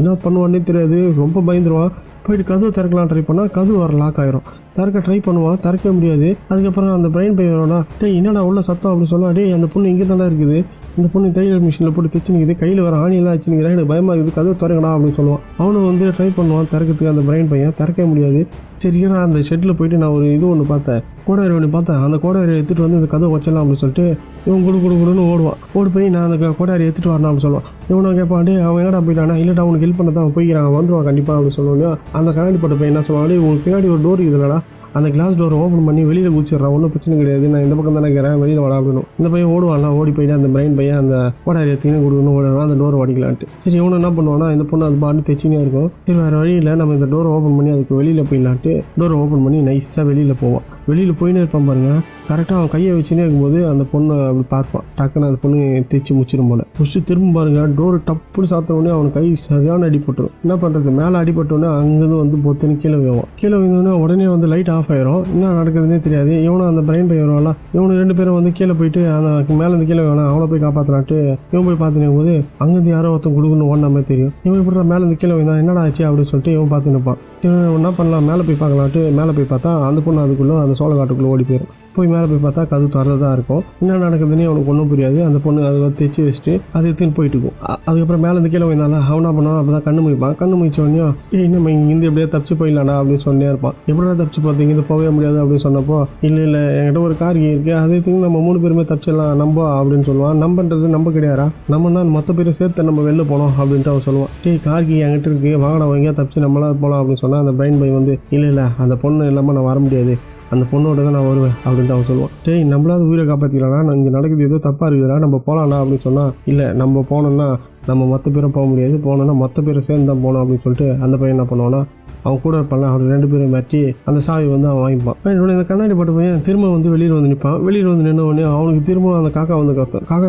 என்ன பண்ணுவான்னே தெரியாது. ரொம்ப பயந்துருவான். போயிட்டு கதவு திறக்கலாம் ட்ரை பண்ணால் கதவு வர லாக் ஆகிரும். திறக்க ட்ரை பண்ணுவான். திறக்க முடியாது. அதுக்கப்புறம் அந்த பிரைன் பையன் வருவானா, என்னடா உள்ள சத்தம் அப்படின்னு சொன்னா, அந்த பொண்ணு இங்கே தானே இருக்குது, இந்த பொண்ணு தையல் மிஷினில் போட்டு தைச்சு நிற்குது, கையில் வர ஆணியெல்லாம் வச்சு நிற்கிறேன், எனக்கு பயமாக இருக்குது, கதவு திறக்கடா அப்படின்னு சொல்லுவான். அவனும் வந்து ட்ரை பண்ணுவான் திறக்கிறதுக்கு. அந்த பிரைன் பையன் திறக்க முடியாது. சரி நான் அந்த ஷெட்டில் போயிட்டு நான் ஒரு ஒன்று பார்த்தேன், கோடாரி ஒன்று பார்த்தேன். அந்த கோடாரி எடுத்துகிட்டு வந்து இந்த கதவை வச்சிடலாம் அப்படின்னு சொல்லிட்டு இவன் குடுன்னு ஓடுவான். ஓடி போய் நான் அந்த கோடாரி எடுத்துகிட்டு வரணும் அப்படின்னு சொல்லுவான். இவனை கேட்பான், அவன் என்னடா போயிட்டானா, இல்லைடா அவனுக்கு ஹெல்ப் பண்ண தான் போய்க்கிறான், வந்துடுவான் கண்டிப்பாக அப்படின்னு சொல்லுவாங்க. அந்த கண்ணாடி போட்ட பையன் என்ன சொல்லுவான், உங்களுக்கு பின்னாடி ஒரு டோர் இருக்குதுல்லடா, அந்த கிளாஸ் டோரை ஓப்பன் பண்ணி வெளியில் குதிச்சிடுறான், ஒன்றும் பிரச்சனை கிடையாது, நான் இந்த பக்கம் தானே இருக்கிறேன், வெளியில் வாடா அப்படின்னு. இந்த பையன் ஓடுவான்லாம். ஓடி போயிட்டு அந்த பிரைன் பையன் அந்த கோடாரி எடுத்துன்னு கொடுக்கணும் ஓடுவான் அந்த டோரை உடைக்கலான்ட்டு. சரி இவனு என்ன பண்ணுவான்னா, இந்த பொண்ணு அது பாட்டு தைச்சினே இருக்கும். சரி வேறு வழியில் நம்ம இந்த டோரை ஓப்பன் பண்ணி அதுக்கு வெளியில் போயிடலான்ட்டு டோரை ஓப்பன் பண்ணி நைஸாக வெளியில் போவான். வெளியில் போயின்னு இருப்பான் பாருங்க. கரெக்டாக அவன் கையை வச்சுனே இருக்கும்போது அந்த பொண்ணை அப்படி பார்ப்பான். டக்குன்னு அந்த பொண்ணு தைச்சி முடிச்சிடும் போல. முடிச்சு திரும்ப பாருங்க, டோர் டப்புன்னு சாத்தினோடனே அவன் கை சரியான அடிபட்டுரும். என்ன பண்ணுறது, மேலே அடிபட்டோடனே அங்கேருந்து வந்து பொத்துன்னு கீழே விழுவான். கீழே விழுந்தோடனே உடனே வந்து லைட் ஆஃப் ஆயிரும். என்ன நடக்குதுன்னே தெரியாது. இவனும் அந்த பிரெயின் பை வருவான்ல, இவனு 2 பேரும் வந்து கீழே போயிட்டு அந்த மேலேருந்து கீழே வேணாம் அவனை போய் காப்பாற்றலான்ட்டு இவன் போய் பார்த்துனும் போது அங்கேருந்து யாரோ ஒருத்தன் கொடுக்குன்னு ஓடின மாதிரி தெரியும். இவன் இப்படி மேலேருந்து கீழே வந்தான், என்னடா ஆச்சு அப்படின்னு சொல்லிட்டு இவன் பார்த்து நிற்பான். இவன் என்ன பண்ணலாம், மேலே போய் பார்க்கலான்ட்டு மேலே போய் பார்த்தா அந்த பொண்ணு அதுக்குள்ளே அந்த சோளக்காட்டுக்குள்ளே ஓடி போயிடும். போய் மேலே போய் பார்த்தா கது திறந்ததாக இருக்கும். என்ன நடக்குதுன்னு அவனுக்கு ஒன்றும் புரியாது. அந்த பொண்ணு அதை தைச்சி வச்சுட்டு அது எடுத்துன்னு போயிட்டு இருக்கும். அதுக்கப்புறம் மேலே இருந்து கீழே வந்தாலும் அவனா பண்ணுவான். அப்போ தான் கண்ணு முடிப்பான். கண்ணு முடிச்சோடனே நம்ம இங்கேருந்து எப்படியே தப்பிச்சு போயிடலாம்டா அப்படின்னு சொன்னே இருப்பான். எப்படியா தப்பிச்சு பார்த்தீங்க, இங்கேருந்து போகவே முடியாது அப்படின்னு சொன்னப்போ இல்லை என்கிட்ட ஒரு கார் இருக்குது, அதே எடுத்துன்னு நம்ம 3 பேருமே தப்பிச்சிடலாம் நம்ப அப்படின்னு சொல்லுவான். நம்பன்றது நம்ம கிடையாதா, நம்மனா மொத்த பேரும் சேர்த்து நம்ம வெளில போனோம் அப்படின்ட்டு அவன் சொல்லுவான். கார்கி என்கிட்ட இருக்கு, வாங்கடா வாங்கியா தப்பிச்சு நம்மளாம் போகலாம் அப்படின்னு சொன்னால் அந்த பிரைன் பை வந்து இல்லை அந்த பொண்ணு இல்லாமல் நான் வர முடியாது, அந்த பொண்ணோட தான் நான் வருவேன் அப்படின்ட்டு அவன் சொல்லுவான். நம்மளாவது உயிரை காப்பாற்றிக்கலாம்னா, இங்கே நடக்குது ஏதோ தப்பாக இருக்குதுடா, நம்ம போகலாம்டா அப்படின்னு சொன்னால் இல்லை நம்ம போனோம்னா நம்ம மொத்த பேரும் போக முடியாது, போனோன்னா மொத்த பேரும் சேர்ந்து தான் போகணும் அப்படின்னு சொல்லிட்டு அந்த பையன் என்ன பண்ணுவான்னா அவன் கூட இருப்பான்ல அவர் 2 பேரும் மாற்றி அந்த சாவி வந்து அவன் வாங்கிப்பான். இந்த கண்ணாடி போட்ட பையன் திரும்ப வந்து வெளியில் வந்து நிற்பான். வெளியில் வந்து நின்ன உடனே அவனுக்கு திரும்ப அந்த காக்கா வந்து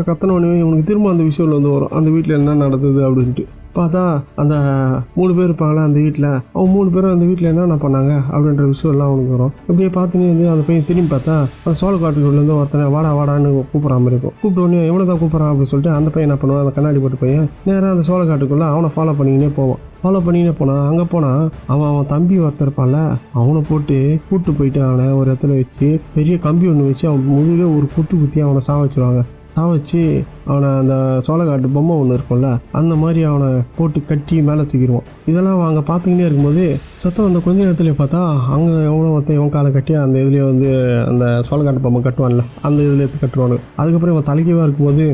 கத்தன உடனே இவனுக்கு திரும்ப அந்த விஷயம் வந்து வரும், அந்த வீட்டில் என்ன நடந்தது அப்படின்ட்டு. பார்த்தா அந்த 3 பேர் இருப்பாங்களா அந்த வீட்டில், அவங்க 3 பேரும் அந்த வீட்டில் என்னென்ன பண்ணாங்க அப்படின்ற விஷயம் எல்லாம் அவனுக்கு வரும். இப்படியே பார்த்துன்னு வந்து அந்த பையன் திரும்பி பார்த்தா அந்த சோளக்காட்டுக்குள்ளேருந்து ஒருத்தனை வாடான்னு கூப்பிட்ற மாதிரி இருக்கும். கூப்பிட்ட உடனே எவ்வளோ தான் கூப்பிட்றான் அப்படின்னு சொல்லிட்டு அந்த பையன் என்ன பண்ணுவான், அந்த கண்ணாடி போட்டு பையன் நேராக அந்த சோளக்காட்டுக்குள்ளே அவனை ஃபாலோ பண்ணிக்கினே போவான். ஃபாலோ பண்ணிக்கினே போனான். அங்கே போனால் அவன் தம்பி ஒருத்தர் இருப்பான்ல, அவனை போட்டு கூப்பிட்டு போயிட்டு அவனை ஒரு இடத்துல வச்சு பெரிய கம்பி ஒன்று வச்சு அவன் முழுவே ஒரு குத்தி அவனை வச்சுருவாங்க. வச்சு அவனை அந்த சோளக்காட்டு பொம்மை ஒன்று இருக்கும்ல அந்த மாதிரி அவனை போட்டு கட்டி மேலே தூக்கிடுவான். இதெல்லாம் அங்கே பார்த்துக்கினே இருக்கும்போது சத்தம் அந்த கொஞ்ச நேரத்துலேயே பார்த்தா அங்கே எவ்வளோ ஒருத்தன் இவன் காலை கட்டி அந்த இதுலேயே வந்து அந்த சோளக்காட்டு பொம்மை கட்டுவான்ல அந்த இதில் எடுத்து கட்டுவானுங்க. அதுக்கப்புறம் இவன் தலைக்கீவாக இருக்கும்போது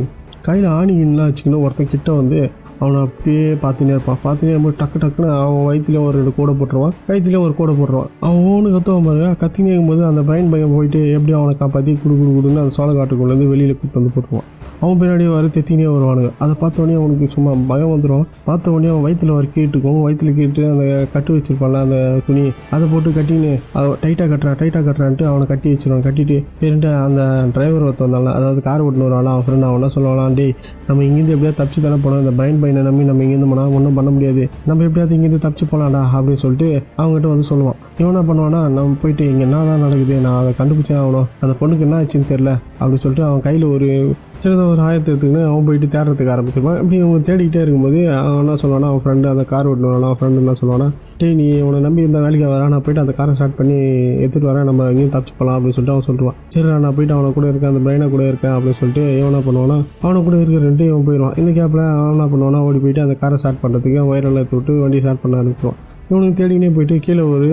கையில் ஆணிலாம் வச்சுக்கணும் ஒருத்தன் கிட்ட வந்து அவனை அப்படியே பார்த்துனே இருப்பான். பார்த்துனே இருக்கும்போது டக்குன்னு அவன் வயிற்றுலேயும் ஒரு 2 கூடை போட்டுருவான், கைத்துலேயும் ஒரு கூடை போட்டுருவான். அவன் ஒன்று கற்றுவான் பாருங்க. கத்தினே இருக்கும்போது அந்த பிரைன் பையன் போயிட்டு எப்படி அவனை காப்பாற்றி குடுன்னு அந்த சோளக்காட்டுக்குள்ளேருந்து வெளியில் கூப்பிட்டு வந்து போட்டுருவான். அவன் பின்னாடியே வர தெத்தினே வருவானுங்க. அதை பார்த்தோன்னே அவனுக்கு சும்மா பயம் வந்துடும். பார்த்த உடனே அவன் வயிற்றில் ஒரு கேட்டுக்கும், வயிற்றில் கேட்டு அந்த கட்டு வச்சிருப்பான்ல அந்த துணி அதை போட்டு கட்டின்னு அதை டைட்டாக கட்டுறான்ட்டு அவனை கட்டி வச்சிருவான். கட்டிட்டு சரின்ட்டு அந்த டிரைவர் ஒருத்த வந்தால, அதாவது கார் ஓட்டுன்னு வருவாள் அவன் ஃப்ரெண்ட், அவன் என்ன சொல்லுவான், டேய் நம்ம இங்கேருந்து எப்படியா தப்பிச்சு தானே போனோம், இந்த பிரைன் பையனை நம்பி நம்ம இங்கேருந்து போனால் ஒன்றும் பண்ண முடியாது, நம்ம எப்படியாவது இங்கேருந்து தப்பிச்சு போகலாம்டா அப்படின்னு சொல்லிட்டு அவங்ககிட்ட வந்து சொல்லுவான். இவன் என்ன பண்ணுவான்னா, நம்ம போயிட்டு இங்கே என்ன தான் நடக்குது, நான் அதை கண்டுபிடிச்சே ஆகணும், அந்த பொண்ணுக்கு என்ன ஆச்சுன்னு தெரில அப்படின்னு சொல்லிட்டு அவன் கையில் ஒரு சின்னதாக ஒரு ஆயத்தை எடுத்துக்கின்னு அவன் போயிட்டு தேடுறதுக்கு ஆரம்பிச்சிருப்பான். இப்படி அவங்க தேடிக்கிட்டே இருக்கும்போது அவன் என்ன சொல்லுவானா, அவன் ஃப்ரெண்டு அந்த கார் ஓட்டுவானா, அவன் ஃப்ரெண்டு என்ன சொல்லுவானா, டேய் நீ உன்னை நம்பி இந்த வேலைக்கு வரா, நான் போயிட்டு அந்த காரை ஸ்டார்ட் பண்ணி எடுத்துகிட்டு வரேன், நம்ம எங்கேயும் தப்பிச்சு போகலாம் அப்படின்னு சொல்லிட்டு அவன் சொல்லுவான். சரி நான் போயிட்டு அவனை கூட இருக்கேன், அந்த பிரைனை கூட இருக்கேன் அப்படின்னு சொல்லிட்டு இவன் என்ன பண்ணுவானா, அவனை கூட இருக்கிறன்ட்டு இவன் போயிடுவான். இந்த கேப்பில் அவன் என்ன பண்ணுவானா, ஓடி போயிட்டு அந்த காரை ஸ்டார்ட் பண்ணுறதுக்கு ஒயரெல்லாம் எடுத்து விட்டு வண்டி ஸ்டார்ட் பண்ண ஆரம்பிச்சிடுவான். இவனுக்கு தேடினே போயிட்டு கீழே ஒரு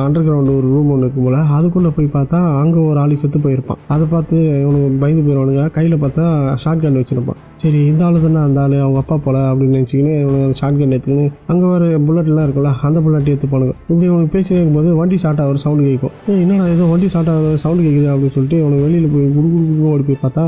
அண்டர் கிரவுண்டு ஒரு ரூம் ஒன்று இருக்கும் போல், அதுக்குள்ளே போய் பார்த்தா அங்கே ஒரு ஆளு செத்து போயிருப்பான். அதை பார்த்து இவனுக்கு பயந்து போயிடுவானுங்க. கையில் பார்த்தா ஷார்ட் கன் வச்சுருப்பான். சரி இந்த ஆளு தானே அந்த ஆள் அவங்க அப்பா போல அப்படின்னு நினச்சிக்கின்னு இவனுக்கு அந்த ஷார்ட் கன் எடுத்துக்கின்னு அங்கே ஒரு புல்லட்லாம் இருக்குல்ல அந்த புல்லட் எடுத்துப்பானுங்க. இப்படி இவனுக்கு பேசி இருக்கும்போது வண்டி ஸ்டார்ட் ஆகிற சவுண்டு கேட்கும். என்னடா ஏதோ வண்டி ஸ்டார்ட் ஆகிற சவுண்டு கேட்குது அப்படின்னு சொல்லிட்டு இவனுக்கு வெளியில் போய் குடு ஓடி போய் பார்த்தா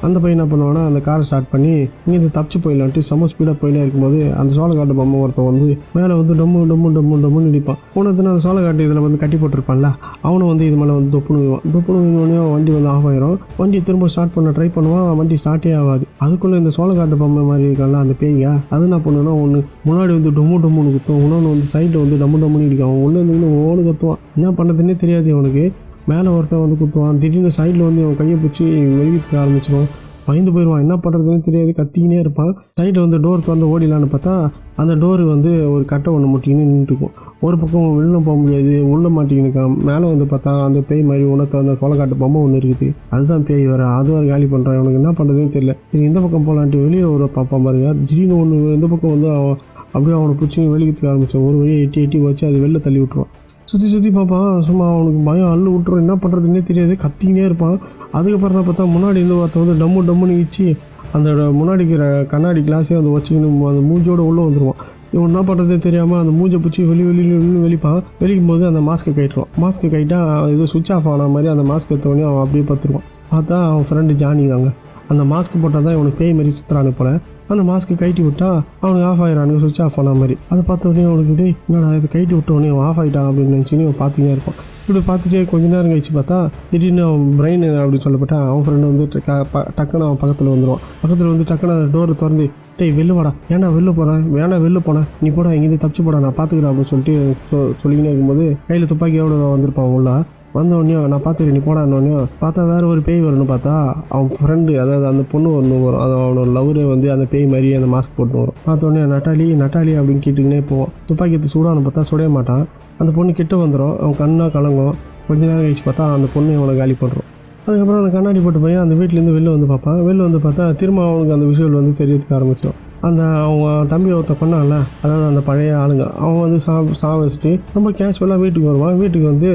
அந்த பையன் என்ன பண்ணுவானா, அந்த காரை ஸ்டார்ட் பண்ணி இங்கேருந்து தப்பிச்சு போயிடலான்ட்டு செம்ம ஸ்பீடாக போயிட்டே இருக்கும்போது அந்த சோளக்காட்டு பொம்மை ஒருத்தன் வந்து மேலே வந்து டம்முன்னு நிற்பான். உனக்கு அந்த சோளக்காட்டு இதில் வந்து கட்டி போட்டிருப்பான்ல, அவனை வந்து இது மேலே வந்து தொப்புன்னு வண்டி வந்து ஆஃப் ஆயிரும். வண்டியை திரும்ப ஸ்டார்ட் பண்ண ட்ரை பண்ணுவான், வண்டி ஸ்டார்ட்டே ஆகாது. அதுக்குள்ளே இந்த சோளக்காட்டு பொம்மை மாதிரி இருக்கான்ல அந்த பேய்யா, அது என்ன பண்ணுன்னா, ஒன்று முன்னாடி வந்து டொம்முன்னு குத்தும், இன்னொன்று வந்து சைடில் வந்து டம்முன்னு இடிக்கும். அவன் உள்ளே இருந்து ஓடு கத்துவான். என்ன பண்ணுறதுன்னே தெரியாது அவனுக்கு. மேலே ஒருத்தன் வந்து குத்துவான், திடீர்னு சைடில் வந்து அவன் கையை பிடிச்சி வெளியிட்டு ஆரம்பிச்சிடும். பயந்து போயிடுவான், என்ன பண்ணுறதுன்னு தெரியாது, கத்திக்கினே இருப்பான். சைடில் வந்து டோர் திறந்து ஓடிலான்னு பார்த்தா அந்த டோரு வந்து ஒரு கட்டை ஒன்று முட்டிக்கின்னு நின்றுருக்கும். ஒரு பக்கம் வெளில போக முடியாது, உள்ளே மாட்டிக்கினுக்கான். மேலே வந்து பார்த்தா அந்த பேய் மாதிரி உணர்த்த அந்த சோளக்காட்டு பொம்மை ஒன்று இருக்குது, அதுதான் பேய் வர, அது ஒரு காலி பண்ணுறான். அவனுக்கு என்ன பண்ணுறதுன்னு தெரியல. சரி இந்த பக்கம் போகலான்ட்டு வெளியில் ஒரு பாப்பான் பாருங்க. திடீர்னு ஒன்று இந்த பக்கம் வந்து அவன் அப்படியே அவனை பிடிச்சி வெளியிட்டு ஆரம்பித்தான். ஒரு வழியை எட்டி வச்சு அது வெளில தள்ளி விட்டுருவான். சுற்றி பார்ப்பான், சும்மா அவனுக்கு பயம் அள்ளு விட்டுரும், என்ன பண்ணுறதுன்னே தெரியாது, கத்திக்கினே இருப்பான். அதுக்கப்புறம் என்ன பார்த்தா முன்னாடி இருந்து ஒருத்தன் வந்து டம்முன்னு இச்சு அந்த முன்னாடிக்கிற கண்ணாடி கிளாஸே வந்து வச்சுக்கணும் அந்த மூஞ்சோடு உள்ளே வந்துடுவான். இவன் என்ன பண்ணுறதே தெரியாமல் அந்த மூஞ்சை பிடிச்சி வெளிப்பான். வெளிக்கும் போது அந்த மாஸ்க்கை கட்டிடுவான். மாஸ்க்கை கட்டிட்டா ஏதோ சுவிட்ச் ஆஃப் ஆன மாதிரி அந்த மாஸ்க் எடுத்தவொடனே அவன் அப்படியே பார்த்துருவான். பார்த்தா அவன் ஃப்ரெண்டு ஜானி தாங்க. அந்த மாஸ்க் போட்டால் தான் இவனுக்கு பேய் மாதிரி சுற்றுறானு போல. அந்த மாஸ்க்கு கைட்டி விட்டா அவனுக்கு ஆஃப் ஆகிடானுங்க, சுவிட்ச் ஆஃப் ஆன மாதிரி. அதை பார்த்த உடனே அவனுக்கு என்னடா இது கைட்டி விட்ட உடனே அவன் ஆஃப் ஆகிட்டான் அப்படின்னு நினச்சின்னு அவன் பார்த்துக்கிட்டே இருப்பான். இப்படி பார்த்துட்டே கொஞ்ச நேரம் கழிச்சு பார்த்தா திடீர்னு அவன் பிரெயின் அப்படின்னு சொல்லப்பட்டா அவன் ஃப்ரெண்டு வந்து டக்குன்னு அவன் பக்கத்தில் வந்துடுவான். பக்கத்தில் வந்து டக்குன்னு டோரை திறந்து டேய் வெளில வாடா, ஏன்னா வெளில போகிறேன், வேணா வெளில போனேன், நீ போட இங்கேருந்து தப்பிச்சு போடா, நான் பார்த்துக்கிறேன் அப்படின்னு சொல்லிட்டு சொல்லிக்கினே இருக்கும்போது கையில் துப்பாக்கியோட வந்திருப்பான் உள்ள. வந்தோடனே நான் பார்த்துக்கிறேன் நீ போடான்னொடனே பார்த்தா வேறு ஒரு பேய் வரும்னு பார்த்தா அவன் ஃப்ரெண்டு, அதாவது அந்த பொண்ணு ஒன்று வரும், அது அவனோட லவரே வந்து அந்த பேய் மாதிரி அந்த மாஸ்க் போட்டு வரும். பார்த்தோடனே நட்டாலி அப்படின்னு கேட்டுக்கினே போவோம். துப்பாக்கி எடுத்து சூடானு பார்த்தா சுடைய மாட்டான். அந்த பொண்ணு கிட்ட வந்துடும், அவன் கண்ணாக கலங்கும். கொஞ்ச நேரம் கழிச்சு பார்த்தா அந்த பொண்ணு அவனை காலி பண்ணுறோம். அதுக்கப்புறம் அந்த கண்ணாடி போட்டு போய் அந்த வீட்டிலேருந்து வெளில வந்து பார்ப்பான். வெளில வந்து பார்த்தா திரும்ப அவனுக்கு அந்த விஷுவல் வந்து தெரியறதுக்கு ஆரம்பிச்சிடும். அந்த அவங்க தம்பி ஒருத்த கொண்டான்ல, அதாவது அந்த பழைய ஆளுங்க, அவன் வந்து சாவச்சிட்டு ரொம்ப கேஷுவலாக வீட்டுக்கு வருவான். வீட்டுக்கு வந்து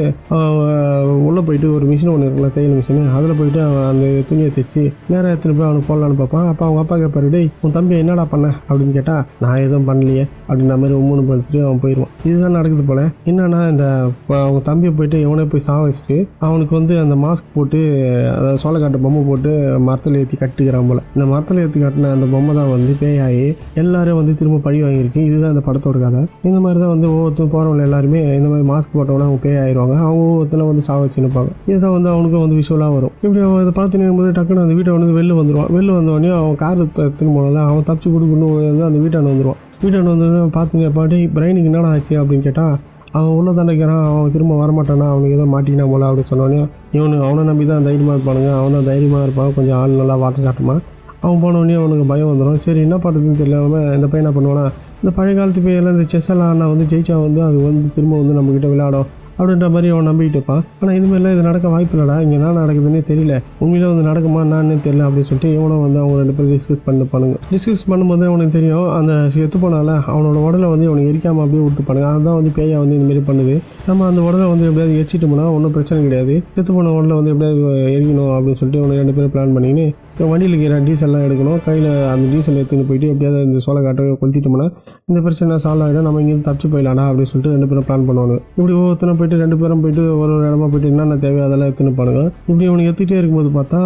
உள்ளே போயிட்டு ஒரு மிஷின் ஒன்று இருக்குல்ல, தையல் மிஷின், அதில் போயிட்டு அவன் அந்த துணியை தைச்சி நேராக எடுத்துன்னு போய் அவனுக்கு போடலான்னு பார்ப்பான். அப்போ அவங்க அப்பா கேட்பாரு, டேய் உன் தம்பி என்னடா பண்ண அப்படின்னு கேட்டால் நான் எதுவும் பண்ணலையே அப்படின்ற மாதிரி உம்முன்னு படுத்துட்டு அவன் போயிடுவான். இதுதான் நடக்குது போல். என்னன்னா இந்த அவங்க தம்பியை போயிட்டு இவனே போய் சாவச்சிட்டு அவனுக்கு வந்து அந்த மாஸ்க் போட்டு, அதாவது சோளக்காட்டு பொம்மை போட்டு மரத்தில் ஏற்றி கட்டுக்கிறான் போல். இந்த மரத்தில் ஏற்றி கட்டின அந்த பொம்மை தான் வந்து பேயாயி எல்லாரும் வந்து திரும்ப பழி வாங்கியிருக்கு. இதுதான் இந்த படத்தோட கதை. இந்த மாதிரி தான் வந்து ஒவ்வொருத்தரும் போகிறவங்க எல்லாருமே இந்த மாதிரி மாஸ்க் போட்டவங்க அவங்க பேய் ஆயிடுவாங்க. அவங்க ஒவ்வொருத்தரும் வந்து சாவச்சு நிற்பாங்க. இதுதான் வந்து அவனுக்கும் வந்து விஷுவலாக வரும். இப்படி அவன் இதை பார்த்து நிற்கும்போது டக்குன்னு அந்த வீட்டை வந்து வெளில வந்துடுவான். வெளில வந்தோடனே அவன் கார் எடுத்துன்னு போனால அவன் தப்பிச்சு கொடுக்கணும் வந்து அந்த வீட்டான வந்துடுவான். வீட்டான வந்து பார்த்துங்க பாட்டி பிரெயினுக்கு என்னடா ஆச்சு அப்படின்னு கேட்டால் அவன் உள்ள தண்டைக்கிறான், அவன் திரும்ப வரமாட்டானா, அவனுக்கு ஏதோ மாட்டினா போல அப்படின்னு சொன்னோடனே அவனை நம்பி தான் தைரியமாக இருப்பானுங்க. அவன் தான் தைரியமாக இருப்பான், கொஞ்சம் ஆள் நல்லா வாட்டர் காட்டுமா. அவன் போனோடனே அவனுக்கு பயம் வந்துடும். சரி என்ன பண்ணுறதுன்னு தெரியல. இந்த பையன் என்ன பண்ணுவானா, இந்த பழைய காலத்து பையெல்லாம் இந்த செஸ் எல்லாம் ஆனால் வந்து ஜெயிச்சா வந்து அது வந்து திரும்ப வந்து நம்மக்கிட்ட விளையாடும் அப்படின்ற மாதிரி அவன் நம்பிக்கிட்டு இருப்பான். ஆனால் இதுமாதிரிலாம் இது நடக்க வாய்ப்பு இல்லைடா, இங்கே என்ன நடக்குதுன்னே தெரியல, உண்மையிலே வந்து நடக்குமா என்னான்னு தெரியல அப்படின்னு சொல்லிட்டு இவனும் வந்து அவங்க 2 பேரும் டிஸ்கஸ் பண்ணும்போது அவனுக்கு தெரியும் அந்த செத்து போனால அவனோட உடலை வந்து அவனுக்கு எரிக்காமல் அப்படியே விட்டு பண்ணுங்க. அதுதான் வந்து பேயா வந்து இந்தமாரி பண்ணுது. நம்ம அந்த உடலை வந்து எப்படியாவது எரிச்சிட்டோம்னா ஒன்றும் பிரச்சனை கிடையாது. செத்து போன உடலை வந்து எப்படியாவது எரிக்கணும் அப்படின்னு சொல்லிட்டு அவனை 2 பேரும் பிளான் பண்ணின்னு வண்டியில் இருக்கிற டீசல்லாம் எடுக்கணும். கையில் அந்த டீசல் எடுத்துன்னு போயிட்டு எப்படியாவது இந்த சோளக்காட்டை கொளுத்திட்டோம்னா இந்த பிரச்சனை சால்வ் ஆகிடும், நம்ம இங்கேருந்து தப்பிச்சு போயிடலாடா அப்படின்னு சொல்லிட்டு 2 பேரும் பிளான் பண்ணுவாங்க. இப்படி ஒவ்வொருத்தரும் போயிட்டு 2 பேரும் போயிட்டு ஒரு இடமா போயிட்டு என்னென்ன தேவையோ அதெல்லாம் எடுத்துன்னு பாருங்க. இப்படி அவனுக்கு எடுத்துகிட்டே இருக்கும்போது பார்த்தா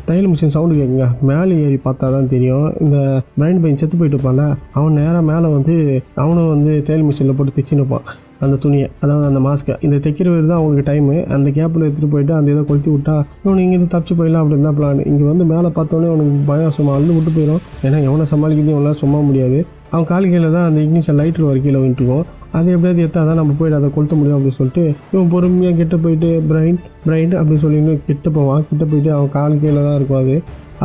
தையல் மிஷின் சவுண்டு கேட்குங்க. மேலே ஏறி பார்த்தா தான் தெரியும் இந்த பிரைன் பையன் செத்து போயிட்டு இருப்பான்ல, அவன் நேராக மேலே வந்து அவனும் வந்து தையல் மிஷினில் போட்டு தைச்சின்னு இருப்பான் அந்த துணியை, அதாவது அந்த மாஸ்க்கை. இந்த தைக்கிற வேறு தான் அவங்களுக்கு டைமு. அந்த கேப்பில் எடுத்துகிட்டு போயிட்டு அந்த இதை கொளுத்தி விட்டா இவனு இங்கேருந்து தப்பிச்சு போயிடலாம் அப்படின்னு தான் பிளான். இங்கே வந்து மேலே பார்த்தோன்னே அவனுக்கு பயம் சும்மா அள்ளு விட்டு போயிடும். ஏன்னா எவனை சமாளிக்கிறது இவனால் சும்மா முடியாது. அவன் கால் கீழே தான் அந்த இக்னிஷன் லைட்டர் ஒரு கீழே வந்துட்டுருக்கோம். அது எப்படியாவது எடுத்தால் தான் நம்ம போய்ட்டு அதை கொளுத்த முடியும் அப்படின்னு சொல்லிட்டு இவன் பொறுமையாக கிட்ட போயிட்டு பிரைன் அப்படின்னு சொல்லின்னு கிட்ட போவான். கிட்ட போயிட்டு அவன் கால் கீழே தான் இருக்கும்.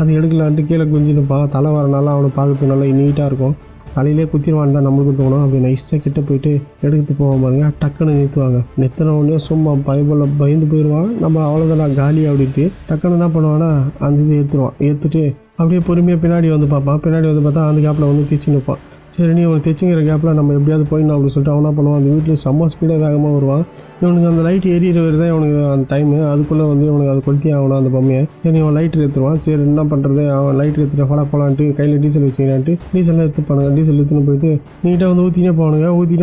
அது எடுக்கலான்ட்டு கீழே குஞ்சினுப்பான். தலை வரனால அவனை பார்க்கறதுக்கு நல்லா நீட்டாக இருக்கும். தலையிலே குத்திடுவான்னு தான் நம்மளுக்கு தோணும். அப்படி நைஸாக கிட்ட போயிட்டு எடுத்து போவோம் பாருங்க. டக்குன்னு நிறுத்துவாங்க. நிறுத்தினவுடனே சும்மா பயந்து போயிடுவான். நம்ம அவ்வளோதான் காலி அப்படின்ட்டு டக்குன்னு என்ன பண்ணுவான்னா அந்த இதை எடுத்துட்டு அப்படியே பொறுமையாக பின்னாடி வந்து பார்ப்பான். பின்னாடி வந்து பார்த்தா அந்த கேப்பில் வந்து தீச்சு நிற்பான். சரி நீ அவனுக்கு தைச்சிங்கிற கேப்பில் நம்ம எப்படியாவது போயிடணும் அப்படின்னு சொல்லிட்டு அவனா பண்ணுவான். அந்த வீட்டில் செம்ம ஸ்பீடாக வேகமாக வருவான். இவனுக்கு அந்த லைட் எரியிறது தான் இவனுக்கு அந்த டைமு. அதுக்குள்ளே வந்து இவனுக்கு அதை கொளுத்தி ஆகணும் அந்த பொம்மையை. சரி அவன் லைட் எடுத்துருவான். சரி என்ன பண்ணுறது, அவன் லைட் எடுத்துகிட்டு போகலான்ட்டு கையில் டீசல் வச்சுக்கிறான்ட்டு டீசலில் எடுத்துப்பானுங்க. டீசல் எடுத்துன்னு போயிட்டு நீட்டாக வந்து ஊற்றினே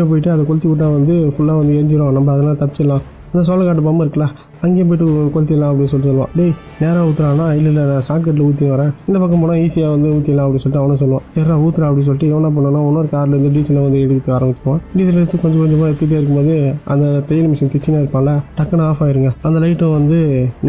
போயிட்டு அதை கொளுத்தி விட்டா வந்து ஃபுல்லாக வந்து எரிஞ்சிடும். நம்ம அதெல்லாம் தப்பிச்சிடலாம். அந்த சோளக்காட்டு பொம்மை இருக்குல்ல, அங்கேயும் போய்ட்டு கொளுத்திடலாம் அப்படின்னு சொல்லிட்டு சொல்லுவான். டேய் நேராக ஊற்றுறான்னா இல்லை நான் ஷார்ட்கட்டில் ஊற்றி வரேன், இந்த பக்கம் போனால் ஈஸியாக வந்து ஊற்றிடலாம் அப்படின்னு சொல்லிட்டு அவனும் சொல்லுவான். சரிடா ஊற்றுறா அப்படின்னு சொல்லிட்டு என்ன பண்ணோன்னா இன்னொரு கார்லேருந்து டீசலை வந்து எடுத்து ஆரம்பிச்சுவான். டீசல் எடுத்து கொஞ்சம் கொஞ்சமாக எடுத்துகிட்டே இருக்கும்போது அந்த தையல் மிஷின் திச்சினா இருப்பான்ல, டக்குன்னு ஆஃப் ஆயிருங்க. அந்த லைட்டும் வந்து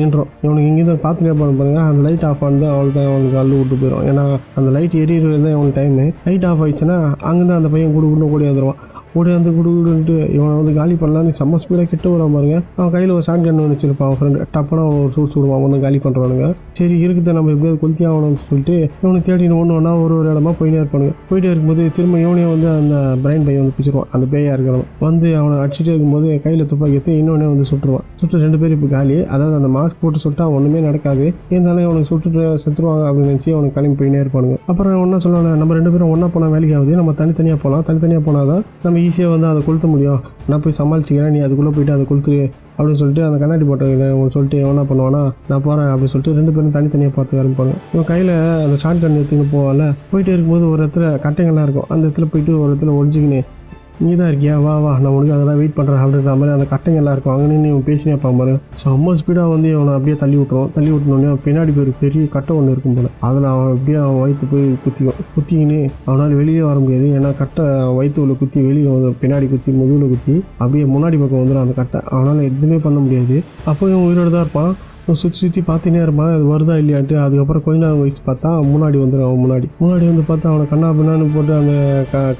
நின்றோம். இவனுக்கு இங்கேருந்து பார்த்துட்டே பாருங்க. அந்த லைட் ஆஃப் ஆனது அவனுக்கு அள்ளு விட்டு போயிடும். ஏன்னா அந்த லைட் எரியிறது தான் இவனுக்கு டைமு. லைட் ஆஃப் ஆயிடுச்சுன்னா அங்கேருந்து அந்த பையன் கூடி வந்துடுவான். ஓடியாந்து குடுன்ட்டு இவனை வந்து காலி பண்ணலான்னு செம்ம ஸ்பீடாக கிட்ட வரான் பாருங்க. அவன் கையில் ஒரு ஷார்ட் கன் வச்சுருப்பான். அவன் ஃப்ரெண்டு டப்புனா ஒரு சுடுவான். வந்து காலி பண்ணுறானுங்க. சரி இருக்குது நம்ம எப்படியாவது கொளுத்தி ஆகணும்னு சொல்லிட்டு இவனை தேடின்னு ஒன்று ஒரு இடமா போயிட்டே இருப்பானுங்க. போயிட்டே இருக்கும்போது திரும்ப இவனே வந்து அந்த பிரைன் பையன் வந்து பிடிச்சிருவான். அந்த பேயாக இருக்கிறவன் வந்து அவனை அடிச்சுட்டே இருக்கும்போது கையில் துப்பாக்கி எடுத்து இன்னொன்னே வந்து சுட்டுருவான். 2 பேர் இப்போ காலி. அதாவது அந்த மாஸ்க் போட்டு சுட்டா ஒன்றுமே நடக்காது. இருந்தாலும் அவனுக்கு சுட்டுட்டு செத்துருவாங்க அப்படின்னு நினச்சி அவனுக்கு கிளம்பி போயினே இருப்பானுங்க. அப்புறம் ஒன்றா சொல்லுவாங்க, நம்ம 2 பேரும் ஒன்றா போனால் வேலைக்கு ஆகுது, நம்ம தனித்தனியாக போனால் தான் நம்ம ஈஸியாக வந்து அதை கொளுத்த முடியும். நான் போய் சமாளிச்சுக்கிறேன், நீ அதுக்குள்ளே போயிட்டு அதை கொளுத்துரு அப்படின்னு சொல்லிட்டு அந்த கண்ணாடி போட்ட சொல்லிட்டு எவனா பண்ணுவானா நான் போகிறேன் அப்படின்னு சொல்லிட்டு 2 பேரும் தனித்தனியாக பார்த்து ஆரம்பிப்பாங்க. இவன் கையில் அந்த ஷார்ட் கன் எடுத்துன்னு போவால, போயிட்டே இருக்கும்போது ஒரு இடத்துல கட்டைங்கள்லாம் இருக்கும். அந்த இடத்துல போயிட்டு ஒரு இடத்துல ஒழிஞ்சிக்கின்னு நீ தான் இருக்கியா, வா வா நான் உனக்காக தான் வெயிட் பண்ணுறேன் அப்படின்ற மாதிரி அந்த கட்டைங்க எல்லாம் இருக்கும். அங்கே நின்று இவன் பேசினே பாரு. செம்ம ஸ்பீடாக வந்து இவனை அப்படியே தள்ளி விட்டுனோடனே பின்னாடி போய் ஒரு பெரிய கட்டை ஒன்று இருக்கும் போல. அதில் அவன் அப்படியே அவன் வயிற்று போய் குத்திக்கின்னு அவனால் வெளியே வர முடியாது. ஏன்னா கட்டை வயிற்று உள்ள குத்தி வெளியில் வந்து பின்னாடி குத்தி முதுகில் குத்தி அப்படியே முன்னாடி பக்கம் வந்துடும் அந்த கட்டை. அவனால் எதுவுமே பண்ண முடியாது. அப்போ இவன் உயிரோடு தான் இருப்பான். சுற்றி பார்த்துனே இருப்பான், அது வருதா இல்லையான்ட்டு. அதுக்கப்புறம் கொஞ்ச நேரம் வயசு பார்த்தா முன்னாடி வந்துடும். அவன் முன்னாடி வந்து பார்த்தா அவனை கண்ணா பின்னான்னு போட்டு அந்த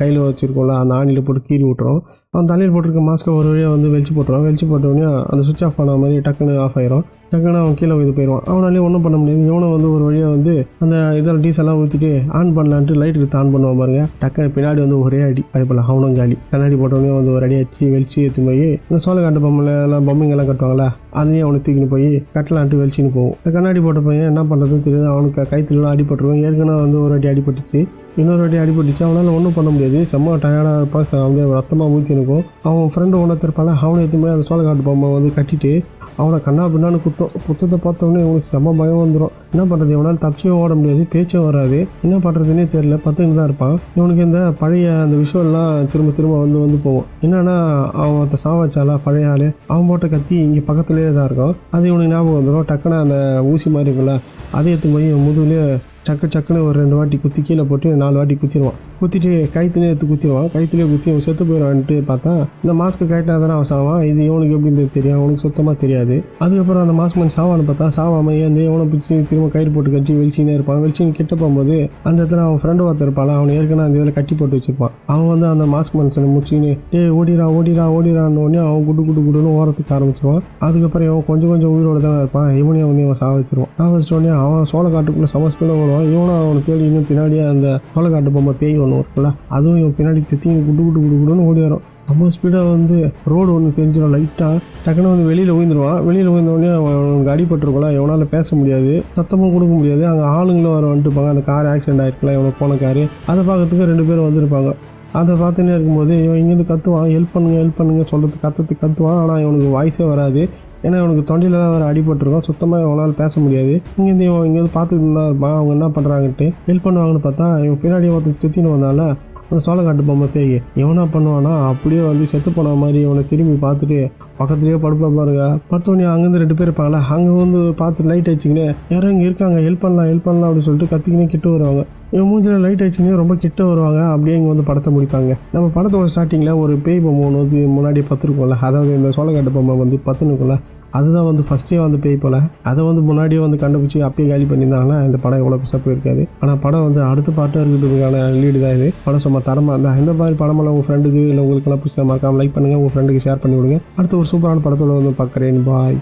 கையில் வச்சுருக்கோம்ல அந்த ஆணியில் போட்டு கீறி விட்டுரும். அவன் தலையில் போட்டிருக்க மாஸ்க்கை ஒரு வழியாக வந்து வெளிச்சு போட்டோடனே அந்த சுவிட்ச் ஆஃப் ஆன மாதிரி டக்குன்னு ஆஃப் ஆயிரும். டக்குன்னு அவன் கீழே இது போயிடுவான். அவனாலே ஒன்றும் பண்ண முடியாது. இவனை வந்து ஒரு வழியாக வந்து அந்த இதெல்லாம் டீசெல்லாம் ஊற்றிட்டு ஆன் பண்ணலான்ட்டு லைட் எடுத்து ஆன் பண்ணுவான் பாருங்க. டக்குன்னு பின்னாடி வந்து ஒரே அடி பயப்படலாம். அவனும் காலி. கண்ணாடி போட்டோடனே வந்து ஒரு அடி அடிச்சு வெளிச்சு எடுத்து போய் இந்த சோளக்காட்டு பொம்மைலாம் பொம்மைங்கெல்லாம் கட்டுவாங்களா அதையும் அவனை தூக்கின்னு போய் கட்டலான்ட்டு வெளிச்சின்னு போகும். இந்த கண்ணாடி போட்ட பையன் என்ன பண்ணுறதுன்னு தெரியாது. அவனுக்கு கைத்துலாம் அடிபட்டுருக்கும். ஏற்கனவே வந்து ஒரு அடி அடிபட்டுச்சு, இன்னொரு வாட்டி அடிபட்டுச்சு. அவனால் ஒன்றும் பண்ண முடியாது. செம்ம டயர்டாக இருப்பான். அப்படியே ரத்தமாக ஊற்றி இருக்கும். அவன் ஃப்ரெண்டு ஒன்றத்திருப்பால அவனை எடுத்துமே அந்த சோளக்காட்டு பொம்மை வந்து கட்டிட்டு அவனை கண்ணா பின்னான்னு குத்தத்தை பார்த்தோன்னே இவனுக்கு செம்ம பயம் வந்துடும். என்ன பண்ணுறது, இவனால் தப்பிச்சும் ஓட முடியாது, பேச்சும் வராது, என்ன பண்ணுறதுன்னே தெரியல. பத்துன்னு தான் இருப்பான். இவனுக்கு இந்த பழைய அந்த விஷயம்லாம் திரும்ப வந்து போவோம். என்னன்னா அவன் சாவச்சாலா பழைய ஆள், அவன் போட்ட கத்தி இங்கே பக்கத்துலேயே தான் இருக்கும். அது இவனுக்கு ஞாபகம் வந்துடும். டக்குன்னு அந்த ஊசி மாதிரி இருக்குல்ல அதை எடுத்து போய் முதுகுலேயே சக்குன்னு ஒரு 2 வாட்டி குத்தி கீழே போட்டு 4 வாட்டி குத்திடுவான். குத்திட்டு கைத்துலேயே எடுத்து குத்திடுவான். கைத்துலேயே குத்தி அவன் செத்து போயிடுவான்ட்டு பார்த்தா இந்த மாஸ்க்கு கைட்டாக தானே அவன் சாவான். இது இவனுக்கு எப்படின்றது தெரியும், அவனுக்கு சுத்தமாக தெரியாது. அதுக்கப்புறம் அந்த மாஸ்க் மேன் சாவான்னு பார்த்தா சாவாமல் ஏந்து இவனை பிடிச்சி திரும்ப கயிறு போட்டு கட்டி வெளிச்சினே இருப்பான். வெளிச்சின்னு கிட்ட போகும்போது அந்த இடத்துல அவன் ஃப்ரெண்டு ஒருத்தர் இருப்பான். அவனை ஏற்கனவே அந்த இதில் கட்டி போட்டு வச்சிருப்பான். அவன் வந்து அந்த மாஸ்க் மனுஷனை முடிச்சின்னு ஓடிறான்னு அவன் குடுன்னு ஓரத்துக்கு ஆரம்பிச்சிருவான். அதுக்கப்புறம் இவன் கொஞ்சம் உயிரோடு தானே இருப்பான். இவனையும் வந்து அவன் சாவச்சிருவான். சாவச்சிட்டோடனே அவன் சோளக்காட்டுக்குள்ளே சமஸ்பில் ஓடுவான். இவனும் அவனை தேடி இன்னும் பின்னாடியே அந்த சோளக்காட்டு பொம்மை பேய் ஒன்று இருக்குல்ல அதுவும் இவன் பின்னாடி தித்தின்னு குடுன்னு ஓடி வரும். ரொம்ப ஸ்பீடாக வந்து ரோடு ஒன்று தெரிஞ்சிடும். லைட்டாக டக்குன்னு வந்து வெளியில் விழுந்துருவான். வெளியில் விழுந்தோடனே அவனுக்கு அடிபட்டுருக்கலாம். இவனால் பேச முடியாது, சத்தமும் கொடுக்க முடியாது. அங்கே ஆளுங்களும் வர வந்துட்டுப்பாங்க. அந்த கார் ஆக்சிடென்ட் ஆகிருக்கலாம், இவனை போன காரு. அதை பார்க்கறதுக்கு 2 பேர் வந்திருப்பாங்க. அதை பார்த்துன்னே இருக்கும்போது இவன் இங்கேருந்து கத்துவான், ஹெல்ப் பண்ணுங்க சொல்கிறதுக்கு கத்துவான். ஆனால் இவனுக்கு வாய்ஸே வராது. ஏன்னா இவனுக்கு தொண்டையிலலாம் வேறு அடிபட்டுருக்கும். சுத்தமாக இவனால் பேச முடியாது. இங்கேருந்து பார்த்துட்டு இருந்தா இருப்பான். அவங்க என்ன பண்ணுறாங்கன்ட்டு ஹெல்ப் பண்ணுவாங்கன்னு பார்த்தா இவன் பின்னாடியே ஒருத்தர் சுற்றின்னு வந்தால அந்த சோளக்காட்டு பொம்மை பேய் எவனா பண்ணுவானா அப்படியே வந்து செத்து போன மாதிரி இவனை திரும்பி பார்த்துட்டு பக்கத்துலேயே படுப்பா பாருங்க. படுத்தோடனே அங்கேருந்து 2 பேர் இருப்பாங்களா, அங்கே வந்து பார்த்து லைட் ஆச்சுக்கினே யாரும் இங்கே இருக்காங்க ஹெல்ப் பண்ணலாம் அப்படின்னு சொல்லிட்டு கத்திக்கினே கிட்ட வருவாங்க. இவன் மூஞ்சில் லைட் ஆச்சுன்னே ரொம்ப கிட்ட வருவாங்க. அப்படியே இங்கே வந்து படத்தை முடிப்பாங்க. நம்ம படத்தோட ஸ்டார்டிங்கில் ஒரு பேய் பொம்மை ஒன்று வந்து முன்னாடியே பத்துருக்கோம்ல, அதாவது இந்த சோளக்காட்டு பொம்மை வந்து பத்துனுக்கும்ல, அதுதான் வந்து ஃபஸ்ட்டே வந்து பேய் போல். அதை வந்து முன்னாடியே வந்து கண்டுபிடிச்சி அப்பயே காலி பண்ணியிருந்தாங்கன்னா இந்த படம் எவ்வளோ பெருசாக போயிருக்காது. ஆனால் படம் வந்து அடுத்த பாட்டாக இருக்கிறதுக்கான லீடு தான் இது. படம் சும்மா தரமாக இருந்தால் இந்த மாதிரி படமெல்லாம் உங்கள் ஃப்ரெண்டுக்கு இல்லை உங்களுக்கெல்லாம் புதுசாக மறக்காமல் லைக் பண்ணுங்கள், உங்கள் ஃப்ரெண்டுக்கு ஷேர் பண்ணி விடுங்க. அடுத்து ஒரு சூப்பரான படத்தோட வந்து பார்க்குறேன். பாய்.